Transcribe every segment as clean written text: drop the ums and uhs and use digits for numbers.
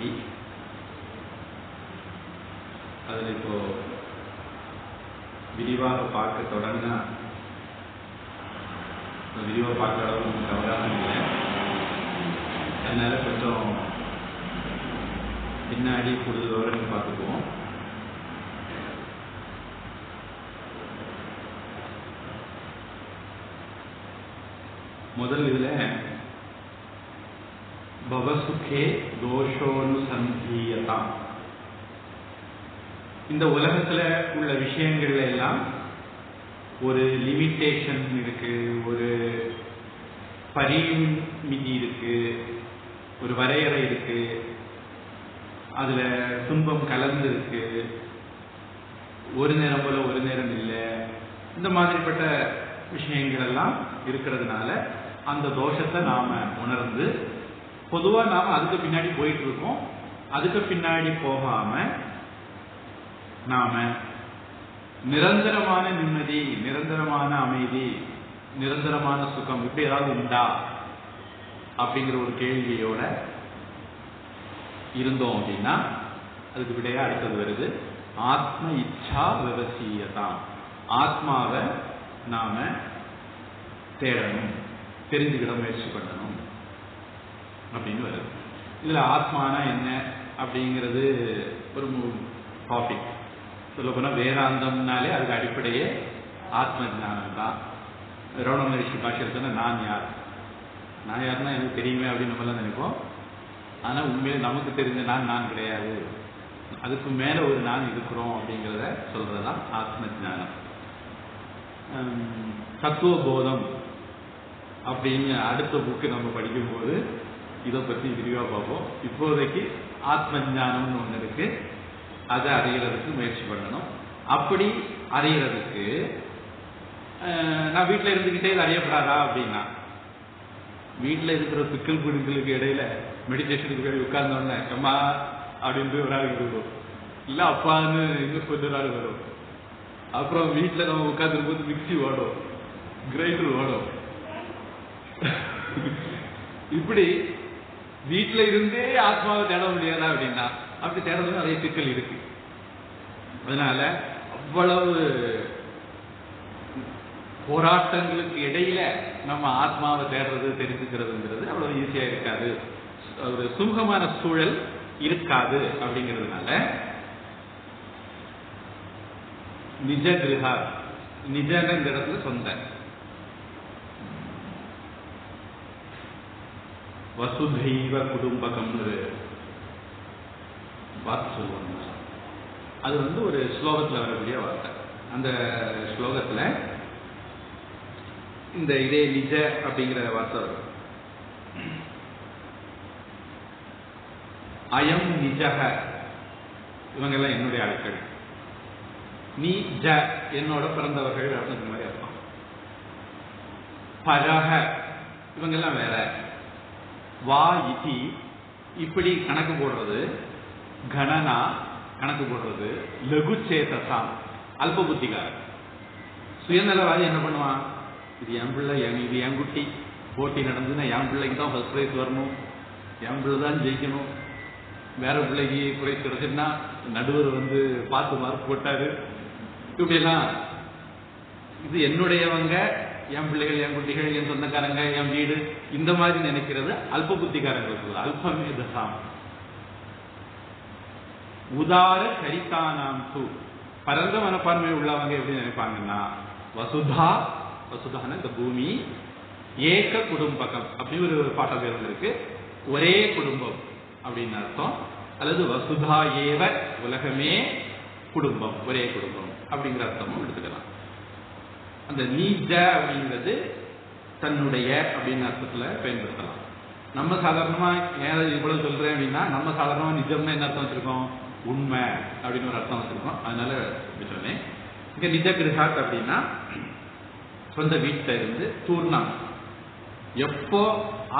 பற்றி. அதில் இப்போ விரிவாக பார்க்க தொடங்கினா விரிவாக பார்க்குற அளவு நமக்கு அவகாசம் இல்லை. அதனால கொஞ்சம் பின்னாடி கூடுதல் விவரங்கள் பார்த்துக்குவோம். முதல் இதில் பவசுகே தோஷோனுசந்தீயதாம், இந்த உலகத்தில் உள்ள விஷயங்கள்ல எல்லாம் ஒரு லிமிட்டேஷன் இருக்கு, ஒரு பரிமிதி இருக்கு, ஒரு வரையறை இருக்கு, அதுல துன்பம் கலந்து இருக்கு, ஒரு நேரம் போல ஒரு நேரம் இல்லை, இந்த மாதிரிப்பட்ட விஷயங்கள் எல்லாம் இருக்கிறதுனால அந்த தோஷத்தை நாம உணர்ந்து பொதுவா நாம அதுக்கு பின்னாடி போயிட்டு இருக்கோம். அதுக்கு பின்னாடி போகாம நாம நிரந்தரமான நிம்மதி, நிரந்தரமான அமைதி, நிரந்தரமான சுகம் இப்படி ஏதாவது உண்டா அப்படிங்கிற ஒரு கேள்வியோட இருந்தோம் அப்படின்னா அதுக்கு விடையா அடுத்தது வருது ஆத்ம இச்சா விவசியதாம். ஆத்மாவை நாம தேடணும், தெரிஞ்சுக்கிட முயற்சி பண்ணணும் அப்படின்னு வருது. இதுல ஆத்மானா என்ன அப்படிங்கிறது ஒரு டாபிக். சொல்ல போனா வேதாந்தம்னாலே அதுக்கு அடிப்படையே ஆத்ம ஜானம் தான். ரமண மகரிஷி பாஷையில் சொன்ன நான் யார், நான் யாருன்னா எனக்கு தெரியுமே அப்படின்னு நம்மளாம் நினைப்போம். ஆனா உண்மையில நமக்கு தெரிஞ்ச நான் கிடையாது, அதுக்கு மேல ஒரு நான் இருக்கிறோம் அப்படிங்கிறத சொல்றதுதான் ஆத்ம ஜானம். தத்துவ போதம் அப்படின்னு அடுத்த புக்கு நம்ம படிக்கும்போது இதை பத்தி விரிவா பார்ப்போம். இப்போதைக்கு ஆத்ம ஞானம்னு ஒண்ணு இருக்கு, அதை அறியறதுக்கு முயற்சி பண்ணணும். அப்படி அறியறதுக்கு நான் வீட்டில் இருந்துகிட்டே இது அறியப்படாதா அப்படின்னா, வீட்டில் இருக்கிற பிக்கல் பிடுங்களுக்கு இடையில மெடிடேஷனுக்கு போய் உட்கார்ந்தோடனே அம்மா அப்படின்ட்டு ஒரு ஆள் இருக்கும், இல்லை அப்பான்னு இன்னும் கொஞ்ச நாள் வரும். அப்புறம் வீட்டில் நம்ம உட்காந்துரும் போது மிக்சி ஓடும், கிரைண்டர் ஓடும். இப்படி வீட்டில் இருந்தே ஆத்மாவை தேட முடியாதா அப்படின்னா, அப்படி தேடுறது நிறைய சிக்கல் இருக்கு. அதனால அவ்வளவு போராட்டங்களுக்கு இடையில நம்ம ஆத்மாவை தேடுறது தெரிஞ்சுக்கிறதுங்கிறது அவ்வளவு ஈஸியா இருக்காது, ஒரு சுமூகமான சூழல் இருக்காது. அப்படிங்கிறதுனால நிஜ கிரகா, நிஜங்கிறதுல சொந்த வசுதைவ குடும்பகம்னு வார்த்தை சொல்லுவாங்க. அது ஒரு ஸ்லோகத்தில் வரக்கூடிய வார்த்தை. அந்த ஸ்லோகத்தில் இந்த இதே நிஜ அப்படிங்கிற வார்த்தை வரும். அயம் நிஜக, இவங்கெல்லாம் என்னுடைய ஆட்கள். நீ ஜ, என்னோட பிறந்தவர்கள் அப்படிங்கிற மாதிரி அர்த்தம். பரக, இவங்கெல்லாம் வேற. வா இதி, இப்படி கணக்கு போடுறது. கணனா, கணக்கு போடுறது. லகு சேதசாம், அல்ப புத்திகார். சுயநலவாதி என்ன பண்ணுவான், இது என் பிள்ளை, இது என் குட்டி, போட்டி நடந்துன்னா என் பிள்ளைக்கு தான் ஃபர்ஸ்ட் ப்ரைஸ் வரணும், என் பிள்ளை தான் ஜெயிக்கணும், வேற பிள்ளைக்கு ப்ரைஸ் கிடைச்சுன்னா நடுவர் பார்த்து மார்க் போட்டாரு, இப்படியெல்லாம். இது என்னுடையவங்க, என் பிள்ளைகள், என் குட்டிகள், என் சொந்தக்காரங்க, என் வீடு, இந்த மாதிரி நினைக்கிறது அல்ப புத்திகாரங்களுக்கு. அல்பமேதசாம். உதார சரிதானாம் தூ, பரந்த மனப்பான்மை உள்ளவங்க எப்படி நினைப்பாங்கன்னா, வசுதா, வசுதான இந்த பூமி, ஏக குடும்பகம் அப்படி ஒரு பாட்டல் இருக்கு, ஒரே குடும்பம் அப்படின்னு அர்த்தம். அல்லது வசுதா ஏவ, உலகமே குடும்பம், ஒரே குடும்பம் அப்படிங்கிற அர்த்தமும் எடுத்துக்கலாம். அந்த நீஜ அப்படிங்கிறது தன்னுடைய அப்படின்னு அர்த்தத்துல பயன்படுத்தலாம். நம்ம சாதாரணமா ஏன் இவ்வளவு சொல்றேன் அப்படின்னா, நம்ம சாதாரணமா நிஜம்னா என்ன அர்த்தம் வச்சிருக்கோம், உண்மை அப்படின்னு ஒரு அர்த்தம் வச்சிருக்கோம். அதனால சொன்னேன். இங்க நிஜ கிரகாத் அப்படின்னா சொந்த வீட்டில இருந்து தூர்ணம், எப்போ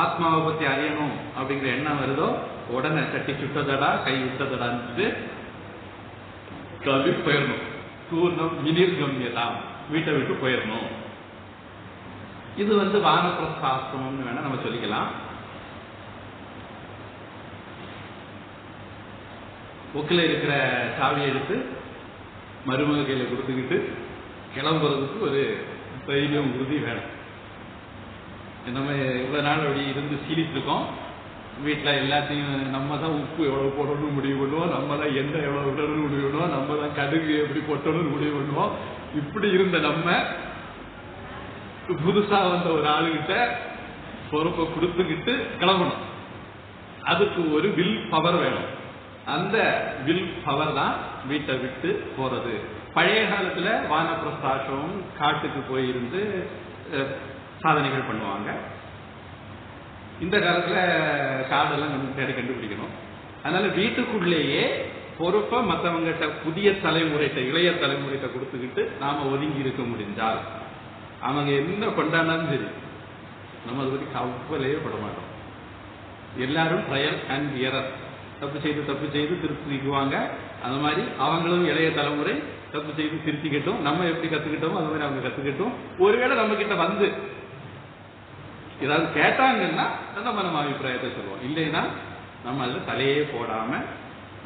ஆத்மாவை பத்தி அறியணும் அப்படிங்கிற எண்ணம் வருதோ உடனே கட்டி சுட்டதடா கை விட்டதடான்னு கிளம்பி போயிடணும். தூர்ணம் வினிர்கம்யதாம், வீட்டை விட்டு போயிடணும். இது வானப்பிரஸ்தாசிரமம்னு வேணா நம்ம சொல்லிக்கலாம். ஒக்கில் இருக்கிற சாவியை எடுத்து மருமக கையில் கொடுத்துக்கிட்டு கிளம்புறதுக்கு ஒரு தைரியம் உறுதி வேணும். நம்ம இவ்வளோ நாள் அப்படி இருந்து சீலிட்டு இருக்கோம். வீட்டில் எல்லாத்தையும் நம்ம தான் உப்பு எவ்வளோ போடணும்னு முடிவு பண்ணுவோம், நம்ம தான் எண்ணெய் எவ்வளோ விடணும்னு முடிவு பண்ணுவோம், நம்ம தான் கடுகு எப்படி போட்டணும்னு முடிவு பண்ணுவோம். இப்படி இருந்த நம்ம புதுசா வந்த ஒரு ஆளுகிட்ட பொறுப்பை கொடுத்துக்கிட்டு கிளம்பணும். அதுக்கு ஒரு வில் பவர் வேணும். அந்த வில் பவர் தான் வீட்டை விட்டு போறது. பழைய காலத்துல வானப்பிரஸ்தாசிரமம் காட்டுக்கு போயிருந்து சாதனைகள் பண்ணுவாங்க. இந்த காலத்துல காடெல்லாம் தேடி கண்டுபிடிக்கணும். அதனால வீட்டுக்குள்ளேயே பொறுப்பை மற்றவங்கிட்ட புதிய தலைமுறைகிட்ட இளைய தலைமுறைகிட்ட கொடுத்துக்கிட்டு நாம ஒதுங்கி இருக்க முடிஞ்சால் அவங்க என்ன கொண்டாடினாலும் சரி நம்ம அதை பற்றி கவலையே பட மாட்டோம். எல்லாரும் ட்ரையல் அண்ட் எரர், தப்பு செய்து திருத்திக்குவாங்க. அந்த மாதிரி அவங்களும் இளைய தலைமுறை தப்பு செய்து திருத்திக்கிட்டோம். நம்ம எப்படி கத்துக்கிட்டோமோ அது மாதிரி அவங்க கத்துக்கிட்டோம். ஒருவேளை நம்ம கிட்ட வந்து ஏதாவது கேட்டாங்கன்னா நம்ம அபிப்பிராயத்தை சொல்லுவோம். இல்லைன்னா நம்ம அதில் தலையே போடாம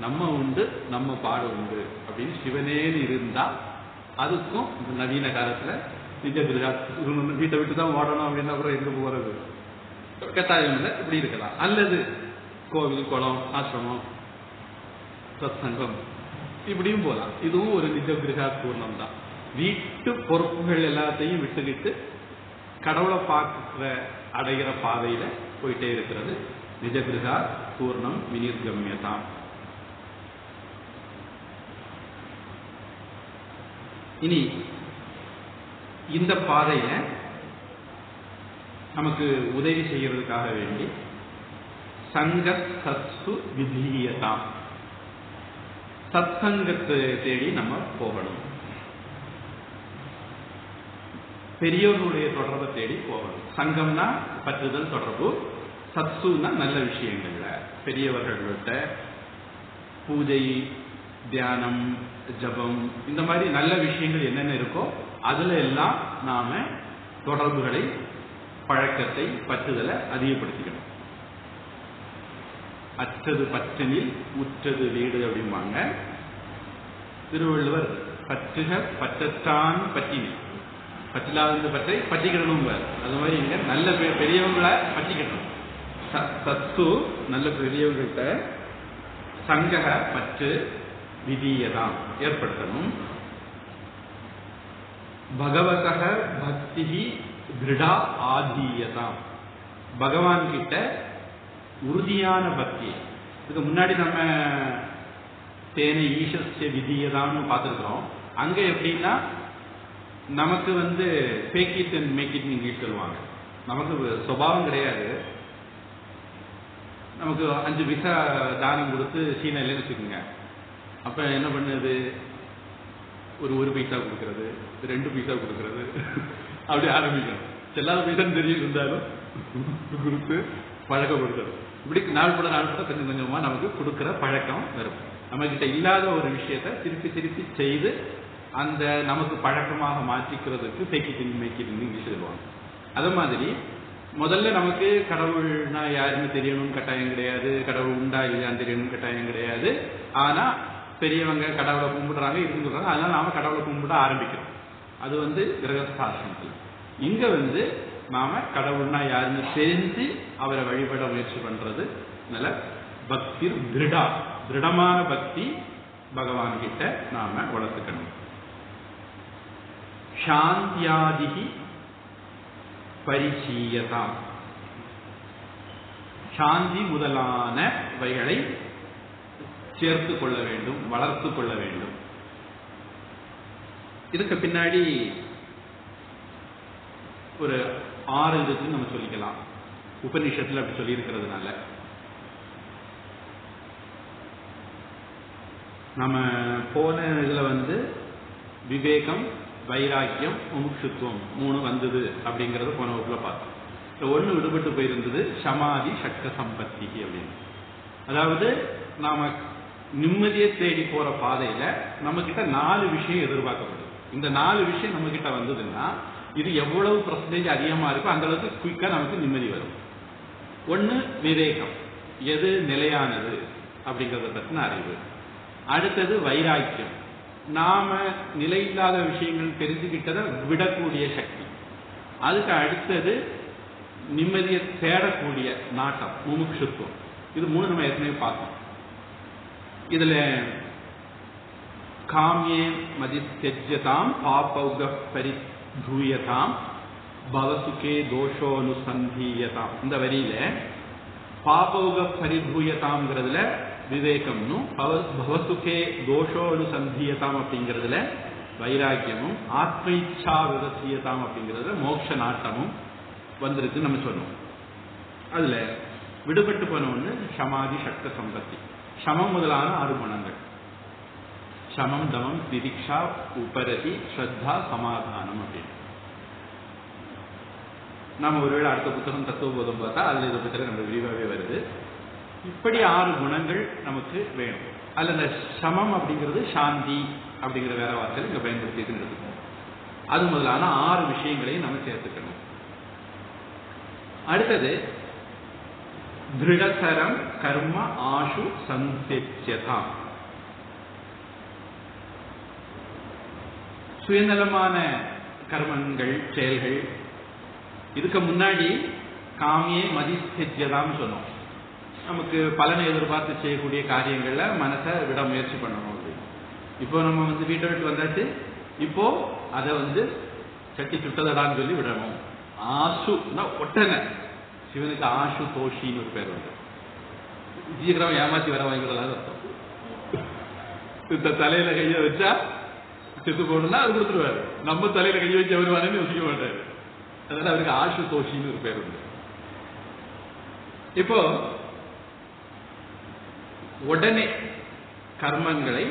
நம்ம உண்டு நம்ம பாடு உண்டு அப்படின்னு சிவனேன்னு இருந்தா அதுக்கும் இந்த நவீன காலத்துல நிஜ வீட்டை விட்டு தான் ஓடணும் அப்படின்னா அப்புறம் எங்க போறது கட்டாயம் இல்லை. இப்படி இருக்கலாம். அல்லது கோவில், குளம், ஆசிரமம், சத்சங்கம் இப்படியும் போகலாம். இதுவும் ஒரு நிஜ கிரகா பூர்ணம் தான். வீட்டு பொறுப்புகள் எல்லாத்தையும் விட்டுக்கிட்டு கடவுளை பார்க்கிற அடைகிற பாதையில போயிட்டே இருக்கிறது நிஜ கிரகா பூர்ணம் வினிர்கம்யதாம். இனி இந்த பாதையில நமக்கு உதவி செய்யறதுக்காக வேண்டி சங்க சத்சு விதீயதாம், சத்சங்கத்தை தேடி நம்ம போகணும். பெரியோர்களுடைய தொடர்பை தேடி போகணும். சங்கம்னா பற்றுதல் தொடர்பு, சத்சுன்னா நல்ல விஷயங்கள்ல பெரியவர்கள்கிட்ட பூஜை, தியானம், ஜபம் இந்த மாதிரி நல்ல விஷயங்கள் என்னென்ன இருக்கோ அதுல எல்லாம் நாம தொடர்புகளை, பழக்கத்தை, பற்றுதலை அதிகப்படுத்திக்கணும். அற்றது பற்றனில் உற்றது வீடு அப்படிம்பாங்க திருவள்ளுவர். பற்றுக பற்றத்தான் பற்றினேன், பற்றில்லாத பற்றை பற்றிக்கணும். அது மாதிரி இங்க நல்ல பெரியவங்களை பற்றிக்கணும். சத்து நல்ல பெரியவங்கள்ட்ட சங்கக பற்று விதியதாம் ஏற்படுத்தணும். பகவதக பக்தி திருடா ஆதீயதாம், பகவான் கிட்ட உறுதியான பக்தி. இதுக்கு முன்னாடி நம்ம தேனை ஈஷஸ்ய விதியதான்னு பார்த்துருக்கிறோம். அங்க எப்படின்னா நமக்கு fake it and make it English சொல்லுவாங்க. நமக்கு சுபாவம் கிடையாது. நமக்கு 5 பைசா தானம் கொடுத்து சீனா இல்லைன்னு வச்சுக்கோங்க. அப்ப என்ன பண்ணுது, ஒரு பைசா கொடுக்கறது, 2 பைசா கொடுக்கறது, அப்படி ஆரம்பிக்கணும். செல்லாத பைசான்னு தெரியும் இருந்தாலும் கொடுத்து பழக்கப்படுத்துறது. இப்படி நாள்பட கொஞ்சம் கொஞ்சமா நமக்கு கொடுக்கிற பழக்கம் வரும். நம்ம கிட்ட இல்லாத ஒரு விஷயத்த திருப்பி செய்து அந்த நமக்கு பழக்கமாக மாற்றிக்கிறதுக்கு fake it and make it English சொல்லுவாங்க. அது மாதிரி முதல்ல நமக்கு கடவுள்னா யாருன்னு தெரியணும்னு கட்டாயம் கிடையாது, கடவுள் உண்டா இல்லையான்னு தெரியணும்னு கட்டாயம் கிடையாது. ஆனா பெரியவங்க கடவுளை கும்பிடுறாங்க, இருக்குன்னு சொல்றாங்க, அதனால நாம கடவுளை கும்பிட ஆரம்பிக்கிறோம். அது கிரகஸ்தாசிரமத்தில். இங்க நாம கடவுள்னா யாருன்னு தெரிஞ்சு அவரை வழிபட முயற்சி பண்றது நல்ல பக்தி. திருடமான பக்தி பகவான் கிட்ட நாம வளர்த்துக்கணும். சாந்தியாதிகி பரிச்சீயதாம், சாந்தி முதலானவைகளை சேர்த்து கொள்ள வேண்டும், வளர்த்து கொள்ள வேண்டும். இதுக்கு பின்னாடி ஒரு 6 இருக்குன்னு நம்ம சொல்லிக்கலாம். உபநிஷத்துல அப்படி சொல்லி இருக்கிறதுனால நம்ம போன இதுல விவேகம், வைராக்கியம், முமுட்சுத்துவம் 3 வந்தது அப்படிங்கறது போன வகுப்புல பார்த்தோம். 1 விடுபட்டு போயிருந்தது, சமாதி சக்க சம்பத்தி அப்படின்னு. அதாவது நாம நிம்மதியை தேடி போற பாதையில நம்ம கிட்ட 4 விஷயம் எதிர்பார்க்கப்படுது. இந்த 4 விஷயம் நம்ம கிட்ட வந்ததுன்னா இது எவ்வளவு % அதிகமா இருக்கோ அந்த அளவுக்கு குயிக்கா நமக்கு நிம்மதி வரும். 1 விவேகம், எது நிலையானது அப்படிங்கறத பத்தின அறிவு. அடுத்தது வைராக்கியம், நாம நிலையில்லாத விஷயங்கள் தெரிஞ்சுக்கிட்டதை விடக்கூடிய சக்தி. அதுக்கு அடுத்தது நிம்மதியை தேடக்கூடிய நாட்டம், முமுட்சுத்துவம். இது 3 நம்ம ஏற்கனவே பார்த்தோம். இதுல காமியே மதித்யஜ்யதாம் பாபௌக பரிதூயதாம் பவசுகே தோஷோனுசந்தீயதாம், இந்த வரியில பாபௌக பரிதூயதாம்ங்கிறதுல விவேகம்னு, பவசுகே தோஷோனுசந்தீயதாம் அப்படிங்கிறதுல வைராக்கியமும், ஆத்ம இச்சா விவசியதாம் அப்படிங்கிறதுல மோட்ச நாட்டமும் வந்திருக்கு நம்ம சொன்னோம். அதுல விடுபட்டு போன ஒண்ணு சமாதி சக்த சம்பத்தி. சமம் முதலான 6 குணங்கள், சமம் தமம் திதிக்ஷா உபரதி ஸ்ரத்தா சமாதானம் அப்படின்னு. நாம ஒருவேளை அடுத்த புத்தகம் தத்துவபோதம் பார்த்தா அதுல இதை பற்றி நம்ம விரிவாகவே வருது. இப்படி 6 குணங்கள் நமக்கு வேணும். அதுல இந்த சமம் அப்படிங்கிறது சாந்தி அப்படிங்கிற வேற வார்த்தையில் இங்க பயன்படுத்திட்டு, அது முதலான 6 விஷயங்களையும் நம்ம சேர்த்துக்கணும். அடுத்தது திருடசரம் கர்ம ஆஷு சந்தியதாம், சுயநலமான கர்மங்கள் செயல்கள். இதுக்கு முன்னாடி காமியே மதித்யதாம் சொன்னோம். நமக்கு பலனை எதிர்பார்த்து செய்யக்கூடிய காரியங்கள்ல மனசை விட முயற்சி பண்ணணும் அப்படின்னு. இப்போ நம்ம வீட்டை விட்டு வந்தாச்சு, இப்போ அதை சட்டி சுட்டதான்னு சொல்லி விடணும். ஆசுனா ஒட்டனை, சிவனுக்கு ஆசு தோஷின்னு ஒரு பேர் வந்து, சீக்கிரம் ஏமாத்தி வர வாங்கிக்கிறதா அர்த்தம். இந்த தலையில கையை வச்சா செத்து போகணும்னா அது கொடுத்துருவாரு, நம்ம தலையில கையை வச்சு அவர் வரேன்னு யோசிக்க மாட்டாரு. அதனால அவருக்கு ஆசு தோஷின்னு ஒரு பேர் உண்டு. இப்போ உடனே கர்மங்களை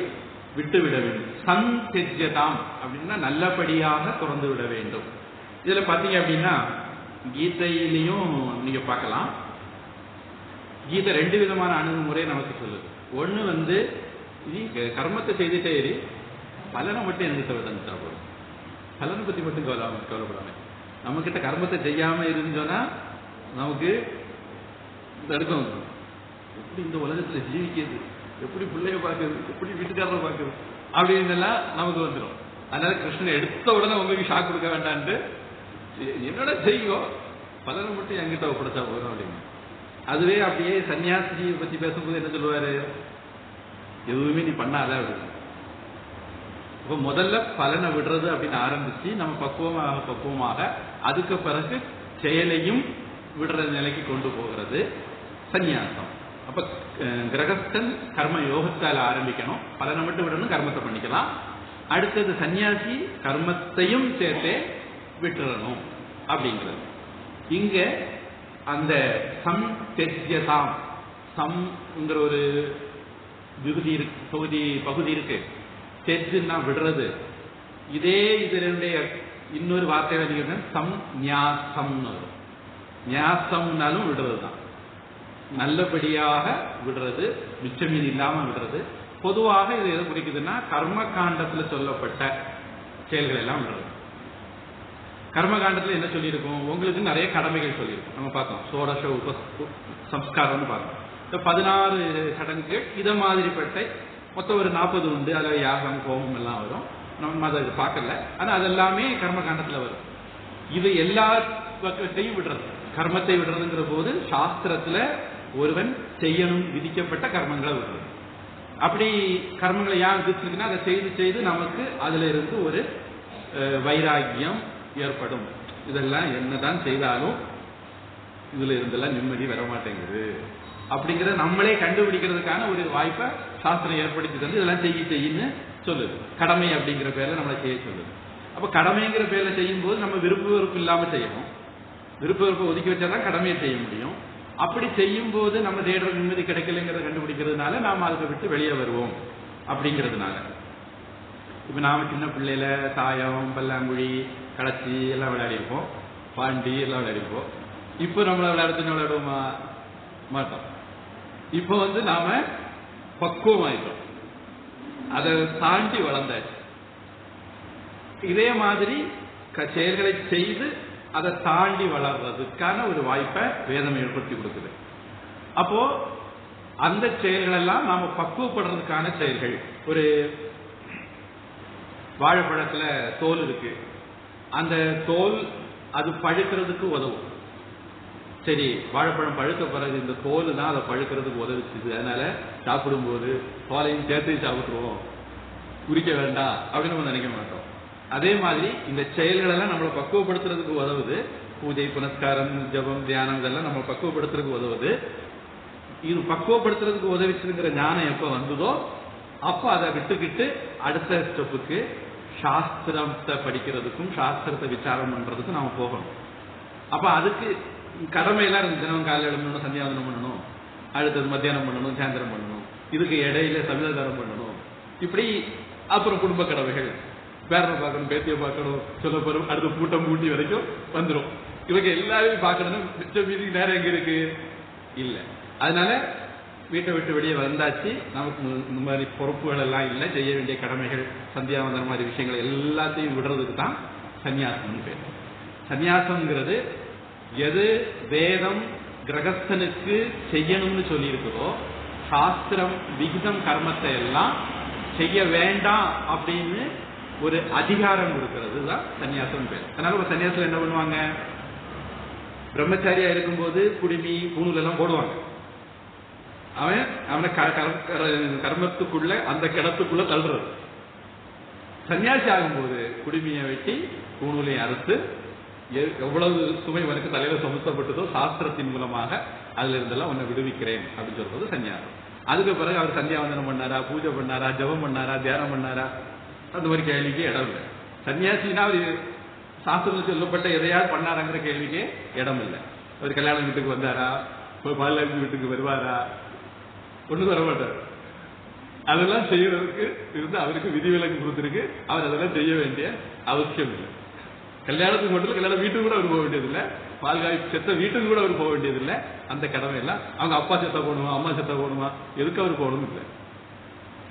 விட்டுவிட வேண்டும். சந்தியதாம் அப்படின்னா நல்லபடியாக திறந்து விட வேண்டும். இதுல பாத்தீங்க அப்படின்னா கீதையிலையும் நீங்க பார்க்கலாம், கீதை 2 விதமான அணுகுமுறை நமக்கு சொல்லுது. ஒண்ணு கர்மத்தை செய்துட்டே இரு, பலனை மட்டும் எங்கிட்ட விதந்துட்டா போதும், பலனை பத்தி மட்டும் கவலைப்படாம. நம்ம கிட்ட கர்மத்தை செய்யாம இருந்தோம்னா நமக்கு தடுக்கம், எப்படி இந்த உலகத்துல ஜீவிக்கிறது, எப்படி பிள்ளைய பார்க்கறது, எப்படி வீட்டுக்காரரை பார்க்கறது அப்படின்னு எல்லாம் நமக்கு வந்துடும். அதனால கிருஷ்ணன் எடுத்த உடனே உங்களுக்கு ஷாக் கொடுக்க வேண்டான்ட்டு என்னோட செய்யும், பலனை மட்டும் என்கிட்ட ஒப்படைச்சா போதும் அப்படின்னு. அதுவே அப்படியே சன்னியாசியை பத்தி பேசும்போது என்ன சொல்லுவாரு, எதுவுமே நீ பண்ணாத அப்படின்னு. இப்ப முதல்ல பலனை விடுறது அப்படின்னு ஆரம்பிச்சு நம்ம பக்குவமாக அதுக்கு பிறகு செயலையும் விடுற நிலைக்கு கொண்டு போகிறது சன்னியாசம். அப்ப கிரகஸ்தன் கர்ம யோகத்தால் ஆரம்பிக்கணும், பலனை மட்டும் விடணும், கர்மத்தை பண்ணிக்கலாம். அடுத்தது சன்னியாசி கர்மத்தையும் சேர்த்தே விட்டுறணும் அப்படிங்கிறது. இங்க அந்த சம் தெஜ்யதாம், சம்ங்கிற ஒரு பகுதி இருக்கு, தெஜ்ஜுன்னா விடுறது. இதே இதனுடைய இன்னொரு வார்த்தை சம் நியாசம்னு வரும். நியாசம்னாலும் விடுறது தான், நல்லபடியாக விடுறது, மிச்சமீன் இல்லாம விடுறது. பொதுவாக இது எது குறிக்குதுன்னா கர்ம காண்டத்துல சொல்லப்பட்ட செயல்கள் எல்லாம் விடுறது. கர்மகாண்டத்தில் என்ன சொல்லியிருக்கும், உங்களுக்கு நிறைய கடமைகள் சொல்லியிருக்கும். நம்ம பார்த்தோம் சோடச சம்ஸ்காரம்னு பார்த்தோம். இந்த 16 சடங்குகள் இதை மாதிரிப்பட்ட மொத்தம் ஒரு 40 உண்டு. அதில் யாகம் கோமம் எல்லாம் வரும், நம்ம அதை பார்க்கல. ஆனால் அதெல்லாமே கர்மகாண்டத்தில் வரும். இது எல்லா பக்கத்தையும் விடுறது, கர்மத்தை விடுறதுங்கிற போது சாஸ்திரத்தில் ஒருவன் செய்யணும் விதிக்கப்பட்ட கர்மங்களை விடுறது. அப்படி கர்மங்களை ஏன் விதிச்சிருக்குன்னா அதை செய்து செய்து நமக்கு அதுல இருந்து ஒரு வைராக்கியம் ஏற்படும். இதெல்லாம் என்னதான் செய்தாலும் இதுல இருந்தெல்லாம் நிம்மதி வரமாட்டேங்குது அப்படிங்கிற நம்மளே கண்டுபிடிக்கிறதுக்கான ஒரு வாய்ப்பை சாஸ்திரம் ஏற்படுத்தி தந்து இதெல்லாம் செய்யின்னு சொல்லுது. கடமை அப்படிங்கிற பேர்ல நம்மளை செய்ய சொல்லுது. அப்ப கடமைங்கிற பேர்ல செய்யும் போது நம்ம விருப்ப வெறுப்பு இல்லாம செய்யணும். விருப்ப வெறுப்பை ஒதுக்கி வச்சாதான் கடமையை செய்ய முடியும். அப்படி செய்யும் போது நம்ம தேடுற நிம்மதி கிடைக்கலைங்கிறத கண்டுபிடிக்கிறதுனால நாம அதை விட்டு வெளியே வருவோம் அப்படிங்கிறதுனால. இப்ப நாம சின்ன பிள்ளையில தாயம், பல்லாங்குழி, களைச்சி எல்லாம் விளையாடி இருப்போம், பாண்டி எல்லாம் விளையாடி இருப்போம். இப்போ நம்மள விளையாடுவோமா? மாட்டோம். இப்போ நாம பக்குவமாயிட்டோம், அதை தாண்டி வளர்ந்தாச்சு. இதே மாதிரி செயல்களை செய்து அதை தாண்டி வளர்றதுக்கான ஒரு வாய்ப்பை வேதம் ஏற்படுத்தி கொடுக்குது. அப்போ அந்த செயல்கள் எல்லாம் நாம பக்குவப்படுறதுக்கான செயல்கள். ஒரு வாழைப்பழத்துல தோல் இருக்கு, அந்த தோல் அது பழுக்கிறதுக்கு உதவும். சரி, வாழைப்பழம் பழுக்க பிறகு இந்த தோல் தான் அதை பழுக்கிறதுக்கு உதவிச்சுது, அதனால சாப்பிடும்போது தோலையும் சேர்த்து சாப்பிட்டுருவோம், உரிக்க வேண்டாம் அப்படின்னு நம்ம நினைக்க மாட்டோம். அதே மாதிரி இந்த செயல்கள் எல்லாம் நம்மளை பக்குவப்படுத்துறதுக்கு உதவுது. பூஜை, புனஸ்காரம், ஜபம், தியானம் இதெல்லாம் நம்ம பக்குவப்படுத்துறதுக்கு உதவுது. இது பக்குவப்படுத்துறதுக்கு உதவிச்சுங்கிற ஞானம் எப்ப வந்ததோ அப்ப அதை விட்டுக்கிட்டு அடுத்த ஸ்டெப்புக்கு சாஸ்திரத்தை படிக்கிறதுக்கும் சாஸ்திரத்தை விசாரம் பண்றதுக்கும் நாம போகணும். அப்ப அதுக்கு கடமையெல்லாம் இருக்கு. தினம் காலையில் எழும்பணும், சந்தியாவந்தனம் பண்ணணும், அடுத்தது மத்தியானம் பண்ணணும், சாயந்தரம் பண்ணணும், இதுக்கு இடையில சமிதாரம் பண்ணணும், இப்படி அப்புறம் குடும்ப கடமைகள், பேரனை பார்க்கணும், பேத்தியை பார்க்கணும், சொல்ல போறோம், அடுத்த கூட்டம் கூட்டி வரைக்கும் வந்துடும். இவங்க எல்லாரையும் பார்க்கணும், மிச்சம் மீதி நேரம் எங்க இருக்கு இல்ல. அதனால வீட்டை விட்டு வெளியே வந்தாச்சு, நமக்கு இந்த மாதிரி பொறுப்புகள் எல்லாம் இல்லை, செய்ய வேண்டிய கடமைகள், சந்தியாவந்தனம் மாதிரி விஷயங்கள் எல்லாத்தையும் விடுறதுக்கு தான் சன்னியாசம்னு பேர். சன்னியாசம்ங்கிறது எது வேதம் கிரகஸ்தனுக்கு செய்யணும்னு சொல்லி இருக்குதோ, சாஸ்திரம் விகிதம் கர்மத்தை எல்லாம் செய்ய வேண்டாம் அப்படின்னு ஒரு அதிகாரம் கொடுக்கிறது தான் சன்னியாசம் பேர். அதனால ஒரு சன்னியாசம் என்ன பண்ணுவாங்க, பிரம்மச்சாரியா இருக்கும்போது குடிமி பூணூல் எல்லாம் போடுவாங்க. அவனை கர்மத்துக்குள்ள அந்த கிடத்துக்குள்ள தள்ளுறது. சன்னியாசி ஆகும்போது குடிமையை வெட்டி பூணூலை அறுத்து எவ்வளவு சுமை உனக்கு தலையில சுமத்தப்பட்டதோ சாஸ்திரத்தின் மூலமாக அதுல இருந்தெல்லாம் உன்னை விடுவிக்கிறேன் அப்படின்னு சொல்றது சன்னியாசம். அதுக்கு பிறகு அவர் சந்தியாவந்தனம் பண்ணாரா, பூஜை பண்ணாரா, ஜபம் பண்ணாரா, தியானம் பண்ணாரா, அந்த மாதிரி கேள்விக்கு இடம் இல்லை. சன்னியாசினா அவர் சாஸ்திரத்தில் சொல்லப்பட்ட எதையாவது பண்ணாராங்கிற கேள்விக்கே இடம் இல்லை. அவர் கல்யாண வீட்டுக்கு வந்தாரா, பாலாஜி வீட்டுக்கு வருவாரா, ஒண்ணு வர மாட்டார். அதெல்லாம் செய்யறதுக்கு இருந்து அவருக்கு விதிவிலக்கு கொடுத்துருக்கு. அவர் அதெல்லாம் செய்ய வேண்டிய அவசியம் இல்லை. கல்யாணத்துக்கு மட்டும் கல்யாண வீட்டுக்கு கூட அவர் போக வேண்டியதில்லை, பால்காய் செத்த வீட்டுக்கு கூட அவர் போக வேண்டியதில்லை. அந்த கடமை எல்லாம் அவங்க அப்பா செத்த போகணுமா, அம்மா செத்த போகணுமா, எதுக்கு அவர் போகணும் இல்லை.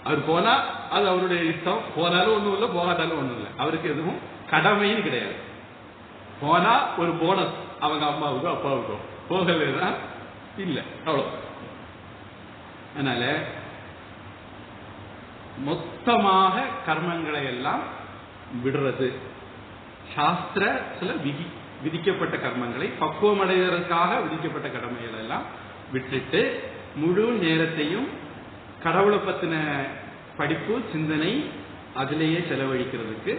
அவர் போனா அது அவருடைய இஷ்டம், போனாலும் ஒண்ணும் இல்லை, போகாட்டாலும் ஒண்ணும் இல்லை. அவருக்கு எதுவும் கடமைன்னு கிடையாது. போனா ஒரு போனஸ் அவங்க அம்மாவுக்கோ அப்பாவுக்கோ, போகலைன்னா இல்லை, அவ்வளவு. அதனால மொத்தமாக கர்மங்களை எல்லாம் விடுறது, சாஸ்திரத்துல விதிக்கப்பட்ட கர்மங்களை பக்குவமடைவதற்காக விதிக்கப்பட்ட கடமைகள் எல்லாம் விட்டுட்டு முழு நேரத்தையும் கடவுளை பத்தின படிப்பு, சிந்தனை அதிலேயே செலவழிக்கிறதுக்கு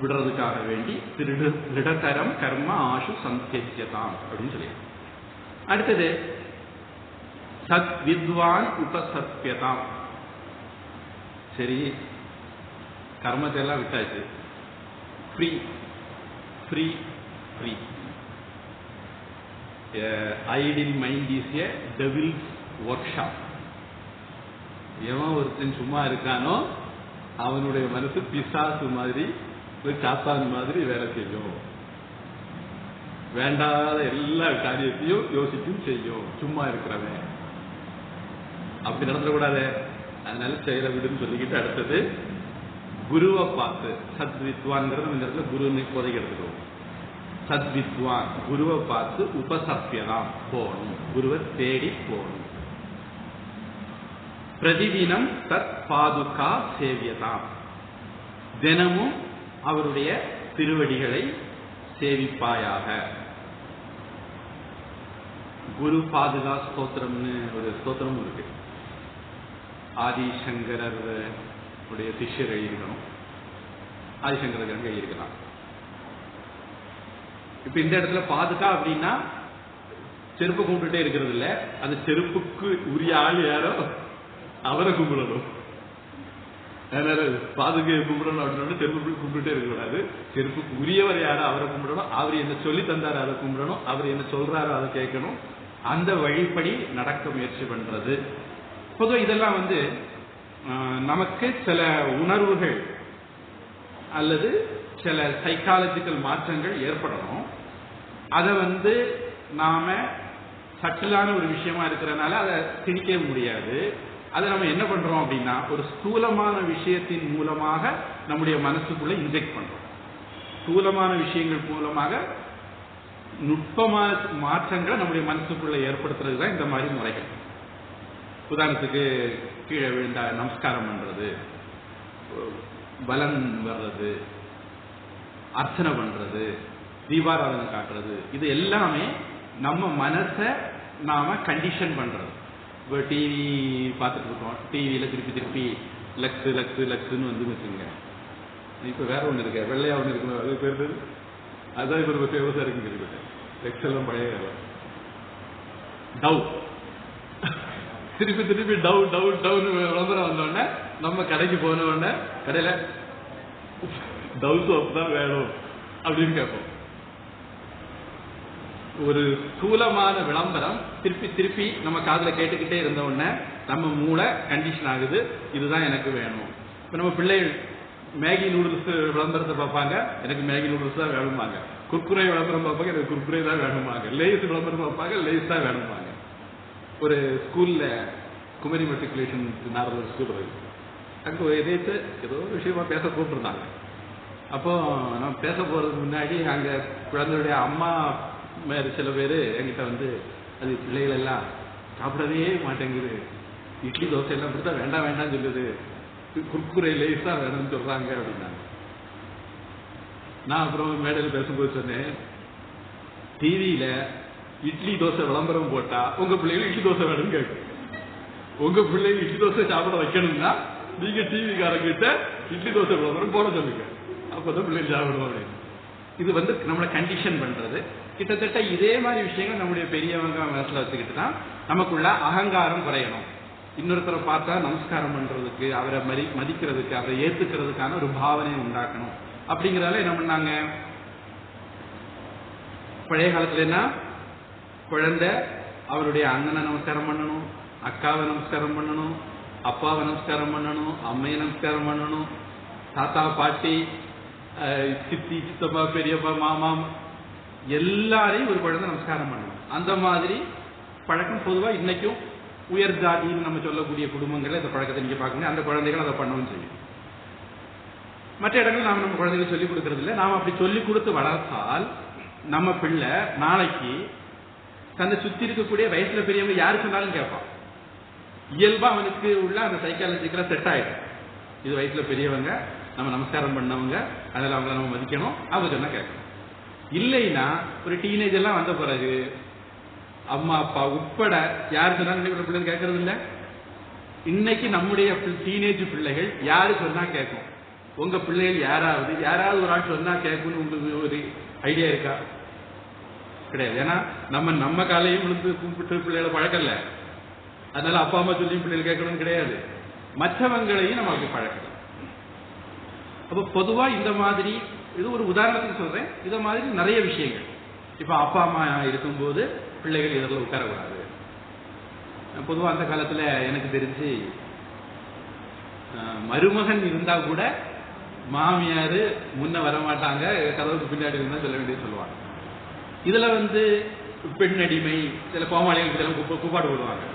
விடுறதுக்காக வேண்டி திருடதரம் கர்ம ஆசு சந்தியதாம் அப்படின்னு சொல்லி. அடுத்தது சத் வித்வான் உபசத்யதாம். சரி, கர்மத்தை எல்லாம் விட்டாச்சு, free free free. Idle mind is a devil's workshop. எவன் ஒருத்தன் சும்மா இருக்கானோ அவனுடைய மனசு பிசாசு மாதிரி, சாத்தான் மாதிரி வேலை செய்யும். வேண்டாத எல்லா காரியத்தையும் யோசிக்கும் செய்யும் சும்மா இருக்கிறவன். அப்படி நடந்துடக்கூடாது. அதனால செயலை விடுன்னு சொல்லிக்கிட்டு அடுத்தது குருவை பார்த்து, சத்வித்வான்ங்கிறது இந்த இடத்துல குருன்னு இப்போதைக்கு எடுத்துக்கணும். சத்வித்வான் குருவை பார்த்து உபசத்தியதாம் போகணும், குருவை தேடி போகணும். பிரதிதினம் தத் பாதுகா சேவியதாம், தினமும் அவருடைய திருவடிகளை சேவிப்பாயாக. குரு பாதுகா ஸ்தோத்திரம்னு ஒரு ஸ்தோத்திரம் இருக்கு. ஆதிசங்கரர் உடைய சிஷ்யர் எழுதியிருக்கணும், ஆதிசங்கரர் எழுதியிருக்கலாம். இப்ப இந்த இடத்துல பாதுகா அப்படின்னா செருப்பு கும்பிட்டுட்டே இருக்கிறது இல்ல, அந்த செருப்புக்கு உரிய ஆள் யாரோ அவரை கும்பிடணும். அதனால பாதுகையை கும்பிடணும் அப்படின்னு செருப்பு கும்பிட்டுட்டே இருக்கக்கூடாது. செருப்புக்கு உரியவர் யாரோ அவரை கும்பிடணும், அவர் என்ன சொல்லி தந்தாரோ அதை கும்பிடணும், அவர் என்ன சொல்றாரோ அதை கேட்கணும். அந்த வழிப்படி நடக்க முயற்சி பண்றது. பொதுவாக இதெல்லாம் நமக்கு சில உணர்வுகள் அல்லது சில சைக்காலஜிக்கல் மாற்றங்கள் ஏற்படணும். அதை நாம சட்டிலான ஒரு விஷயமா இருக்கிறதுனால அதை திணிக்க முடியாது. அதை நம்ம என்ன பண்றோம் அப்படின்னா, ஒரு ஸ்தூலமான விஷயத்தின் மூலமாக நம்முடைய மனசுக்குள்ள இன்ஜெக்ட் பண்றோம். ஸ்தூலமான விஷயங்கள் மூலமாக நுட்பமான மாற்றங்களை நம்முடைய மனசுக்குள்ள ஏற்படுத்துறது தான் இந்த மாதிரி முறைகள். உதாரணத்துக்கு கீழே விழுந்தா நமஸ்காரம் பண்றது, பலன் வர்றது, அர்ச்சனை பண்றது, தீபாராதனை காட்டுறது, இது எல்லாமே நம்ம மனசை நாம கண்டிஷன் பண்றது. இப்போ டிவி பார்த்துட்டு இருக்கோம், டிவியில திருப்பி திருப்பி லக்ஸ் லக்ஸ் லக்ஸ்ன்னு வந்து வச்சுங்க. இப்போ வேற ஒன்று இருக்கு, வெள்ளையா ஒன்று இருக்கணும், அது பேர் அதுதான் இப்போ ரொம்ப ஃபேமஸாக இருக்குங்க. லக்ஸ் எல்லாம் பழைய டவ், திருப்பி திருப்பி டவ் டவ் டவுன்னு விளம்பரம் வந்தோடனே நம்ம கடைக்கு போன உடனே கடையில் டவ் சோப் தான் வேணும் அப்படின்னு கேட்போம். ஒரு ஸ்தூலமான விளம்பரம் திருப்பி திருப்பி நம்ம காதுல கேட்டுக்கிட்டே இருந்த உடனே நம்ம மூளை கண்டிஷன் ஆகுது, இதுதான் எனக்கு வேணும். இப்போ நம்ம பிள்ளைகள் மேகி நூடுல்ஸ் விளம்பரத்தை பார்ப்பாங்க, எனக்கு மேகி நூடுல்ஸ் தான் வேணுமாங்க. குர்குரே விளம்பரம் பார்ப்பாங்க, எனக்கு குர்குரே தான் வேணுமாங்க. லேஸ் விளம்பரம் பார்ப்பாங்க, லேஸ் தான் வேணுமாங்க. ஒரு ஸ்கூல்ல குமரி மெட்ரிகுலேஷன் ஒரு ஸ்கூல் இருக்கு, அங்கே எதேச்சு ஏதோ ஒரு விஷயமா பேச கூப்பிட்டுருந்தாங்க. அப்போ நம்ம பேச போறதுக்கு முன்னாடி அங்க குழந்தையுடைய அம்மா மேல சில பேர் என்கிட்ட வந்து, அது பிள்ளைகள் எல்லாம் சாப்பிடவே மாட்டேங்குது, இட்லி தோசை எல்லாம் கொடுத்தா வேண்டாம் வேண்டாம்னு சொல்லுது, குர்குரே லேஸ் தான் வேணும்னு சொல்றாங்க அப்படின்னாங்க. நான் அப்புறம் மேடையில் பேசும்போது சொன்னேன், டிவியில இட்லி தோசை விளம்பரம் போட்டா உங்க பிள்ளைகள் இட்லி தோசை வேணும்னு கேட்கும். உங்க பிள்ளைங்க இட்லி தோசை சாப்பிட வைக்கணும்னா நீங்க டிவிக்காரங்கிட்ட இட்லி தோசை விளம்பரம் போட சொல்லுங்க, அப்பதான் பிள்ளைகள் சாப்பிடுவோம் அப்படின்னு. இது வந்து நம்மளை கண்டிஷன் பண்றது. கிட்டத்தட்ட இதே மாதிரி விஷயங்கள் நம்முடைய பெரியவங்க மனசுல வச்சுக்கிட்டு தான் நமக்குள்ள அகங்காரம் குறையணும். இன்னொருத்தரை பார்த்தா நமஸ்காரம் பண்றதுக்கு, அவரை மதிக்கிறதுக்கு, அவரை ஏத்துக்கிறதுக்கான ஒரு பாவனையை உண்டாக்கணும். அப்படிங்கிறதால என்ன பண்ணாங்க, பழைய காலத்துல என்ன, குழந்தை அவருடைய அண்ணனை நமஸ்காரம் பண்ணணும், அக்காவை நமஸ்காரம் பண்ணணும், அப்பாவை நமஸ்காரம் பண்ணணும், அம்மையை நமஸ்காரம் பண்ணணும், தாத்தா பாட்டி சித்தி சித்தப்பா பெரியப்பா மாமா எல்லாரையும் ஒரு குழந்தை நமஸ்காரம் பண்ணணும். அந்த மாதிரி பழக்கம் பொதுவா இன்னைக்கும் உயர் ஜாதின்னு நம்ம சொல்லக்கூடிய குடும்பங்கள்ல இந்த பழக்கத்தை நீங்க பார்க்கணும். அந்த குழந்தைகள் அதை பண்ணவும் செய்யும். மற்ற இடங்கள் நாம நம்ம குழந்தைகள் சொல்லிக் கொடுக்கறது இல்லை. நாம அப்படி சொல்லிக் கொடுத்து வளர்த்தால் நம்ம பிள்ளை நாளைக்கு தன்னை சுத்தி இருக்கக்கூடிய வயசுல பெரியவங்க யாரு சொன்னாலும் கேட்பான். இயல்பா அவனுக்கு உள்ள அந்த சைக்காலஜிக்கலா செட் ஆயிடும். இது வயசுல பெரியவங்க, நம்ம நமஸ்காரம் பண்ணவங்க, அதில் அவங்கள நம்ம மதிக்கணும், அவங்க சொன்னா கேட்கணும். இல்லைன்னா ஒரு டீனேஜ் எல்லாம் வந்த பிறகு அம்மா அப்பா உட்பட யாரு சொன்னாலும் பிள்ளைங்க கேட்கறது இல்லை. இன்னைக்கு நம்முடைய டீனேஜ் பிள்ளைகள் யாரு சொன்னா கேட்கும். உங்க பிள்ளைகள் யாராவது ஒரு ஆள் சொன்னா கேட்கும்னு உங்களுக்கு ஒரு ஐடியா இருக்கா? கிடையாது. ஏன்னா நம்ம காலையும் விழுந்து கும்பிட்டு பிள்ளைகளை பழக்கல, அதனால அப்பா அம்மா சொல்லியும் பிள்ளைகள் கேட்கணும்னு கிடையாது. மற்றவங்களையும் நம்ம அப்படி பழக்கலாம். அப்ப பொதுவா இந்த மாதிரி, இது ஒரு உதாரணத்துக்கு சொல்றேன், இத மாதிரி நிறைய விஷயங்கள். இப்ப அப்பா அம்மா இருக்கும்போது பிள்ளைகள் இதில் உட்காரக்கூடாது. பொதுவா அந்த காலத்துல எனக்கு தெரிஞ்சு மருமகன் இருந்தா கூட மாமியாரு முன்ன வரமாட்டாங்க, கதவுக்கு பின்னாடி இருந்தா சொல்ல வேண்டியது சொல்லுவாங்க. இதுல வந்து பெண் அடிமை, சில கோமாளிகளுக்கு இதெல்லாம் கூப்பாடு போடுவாங்க.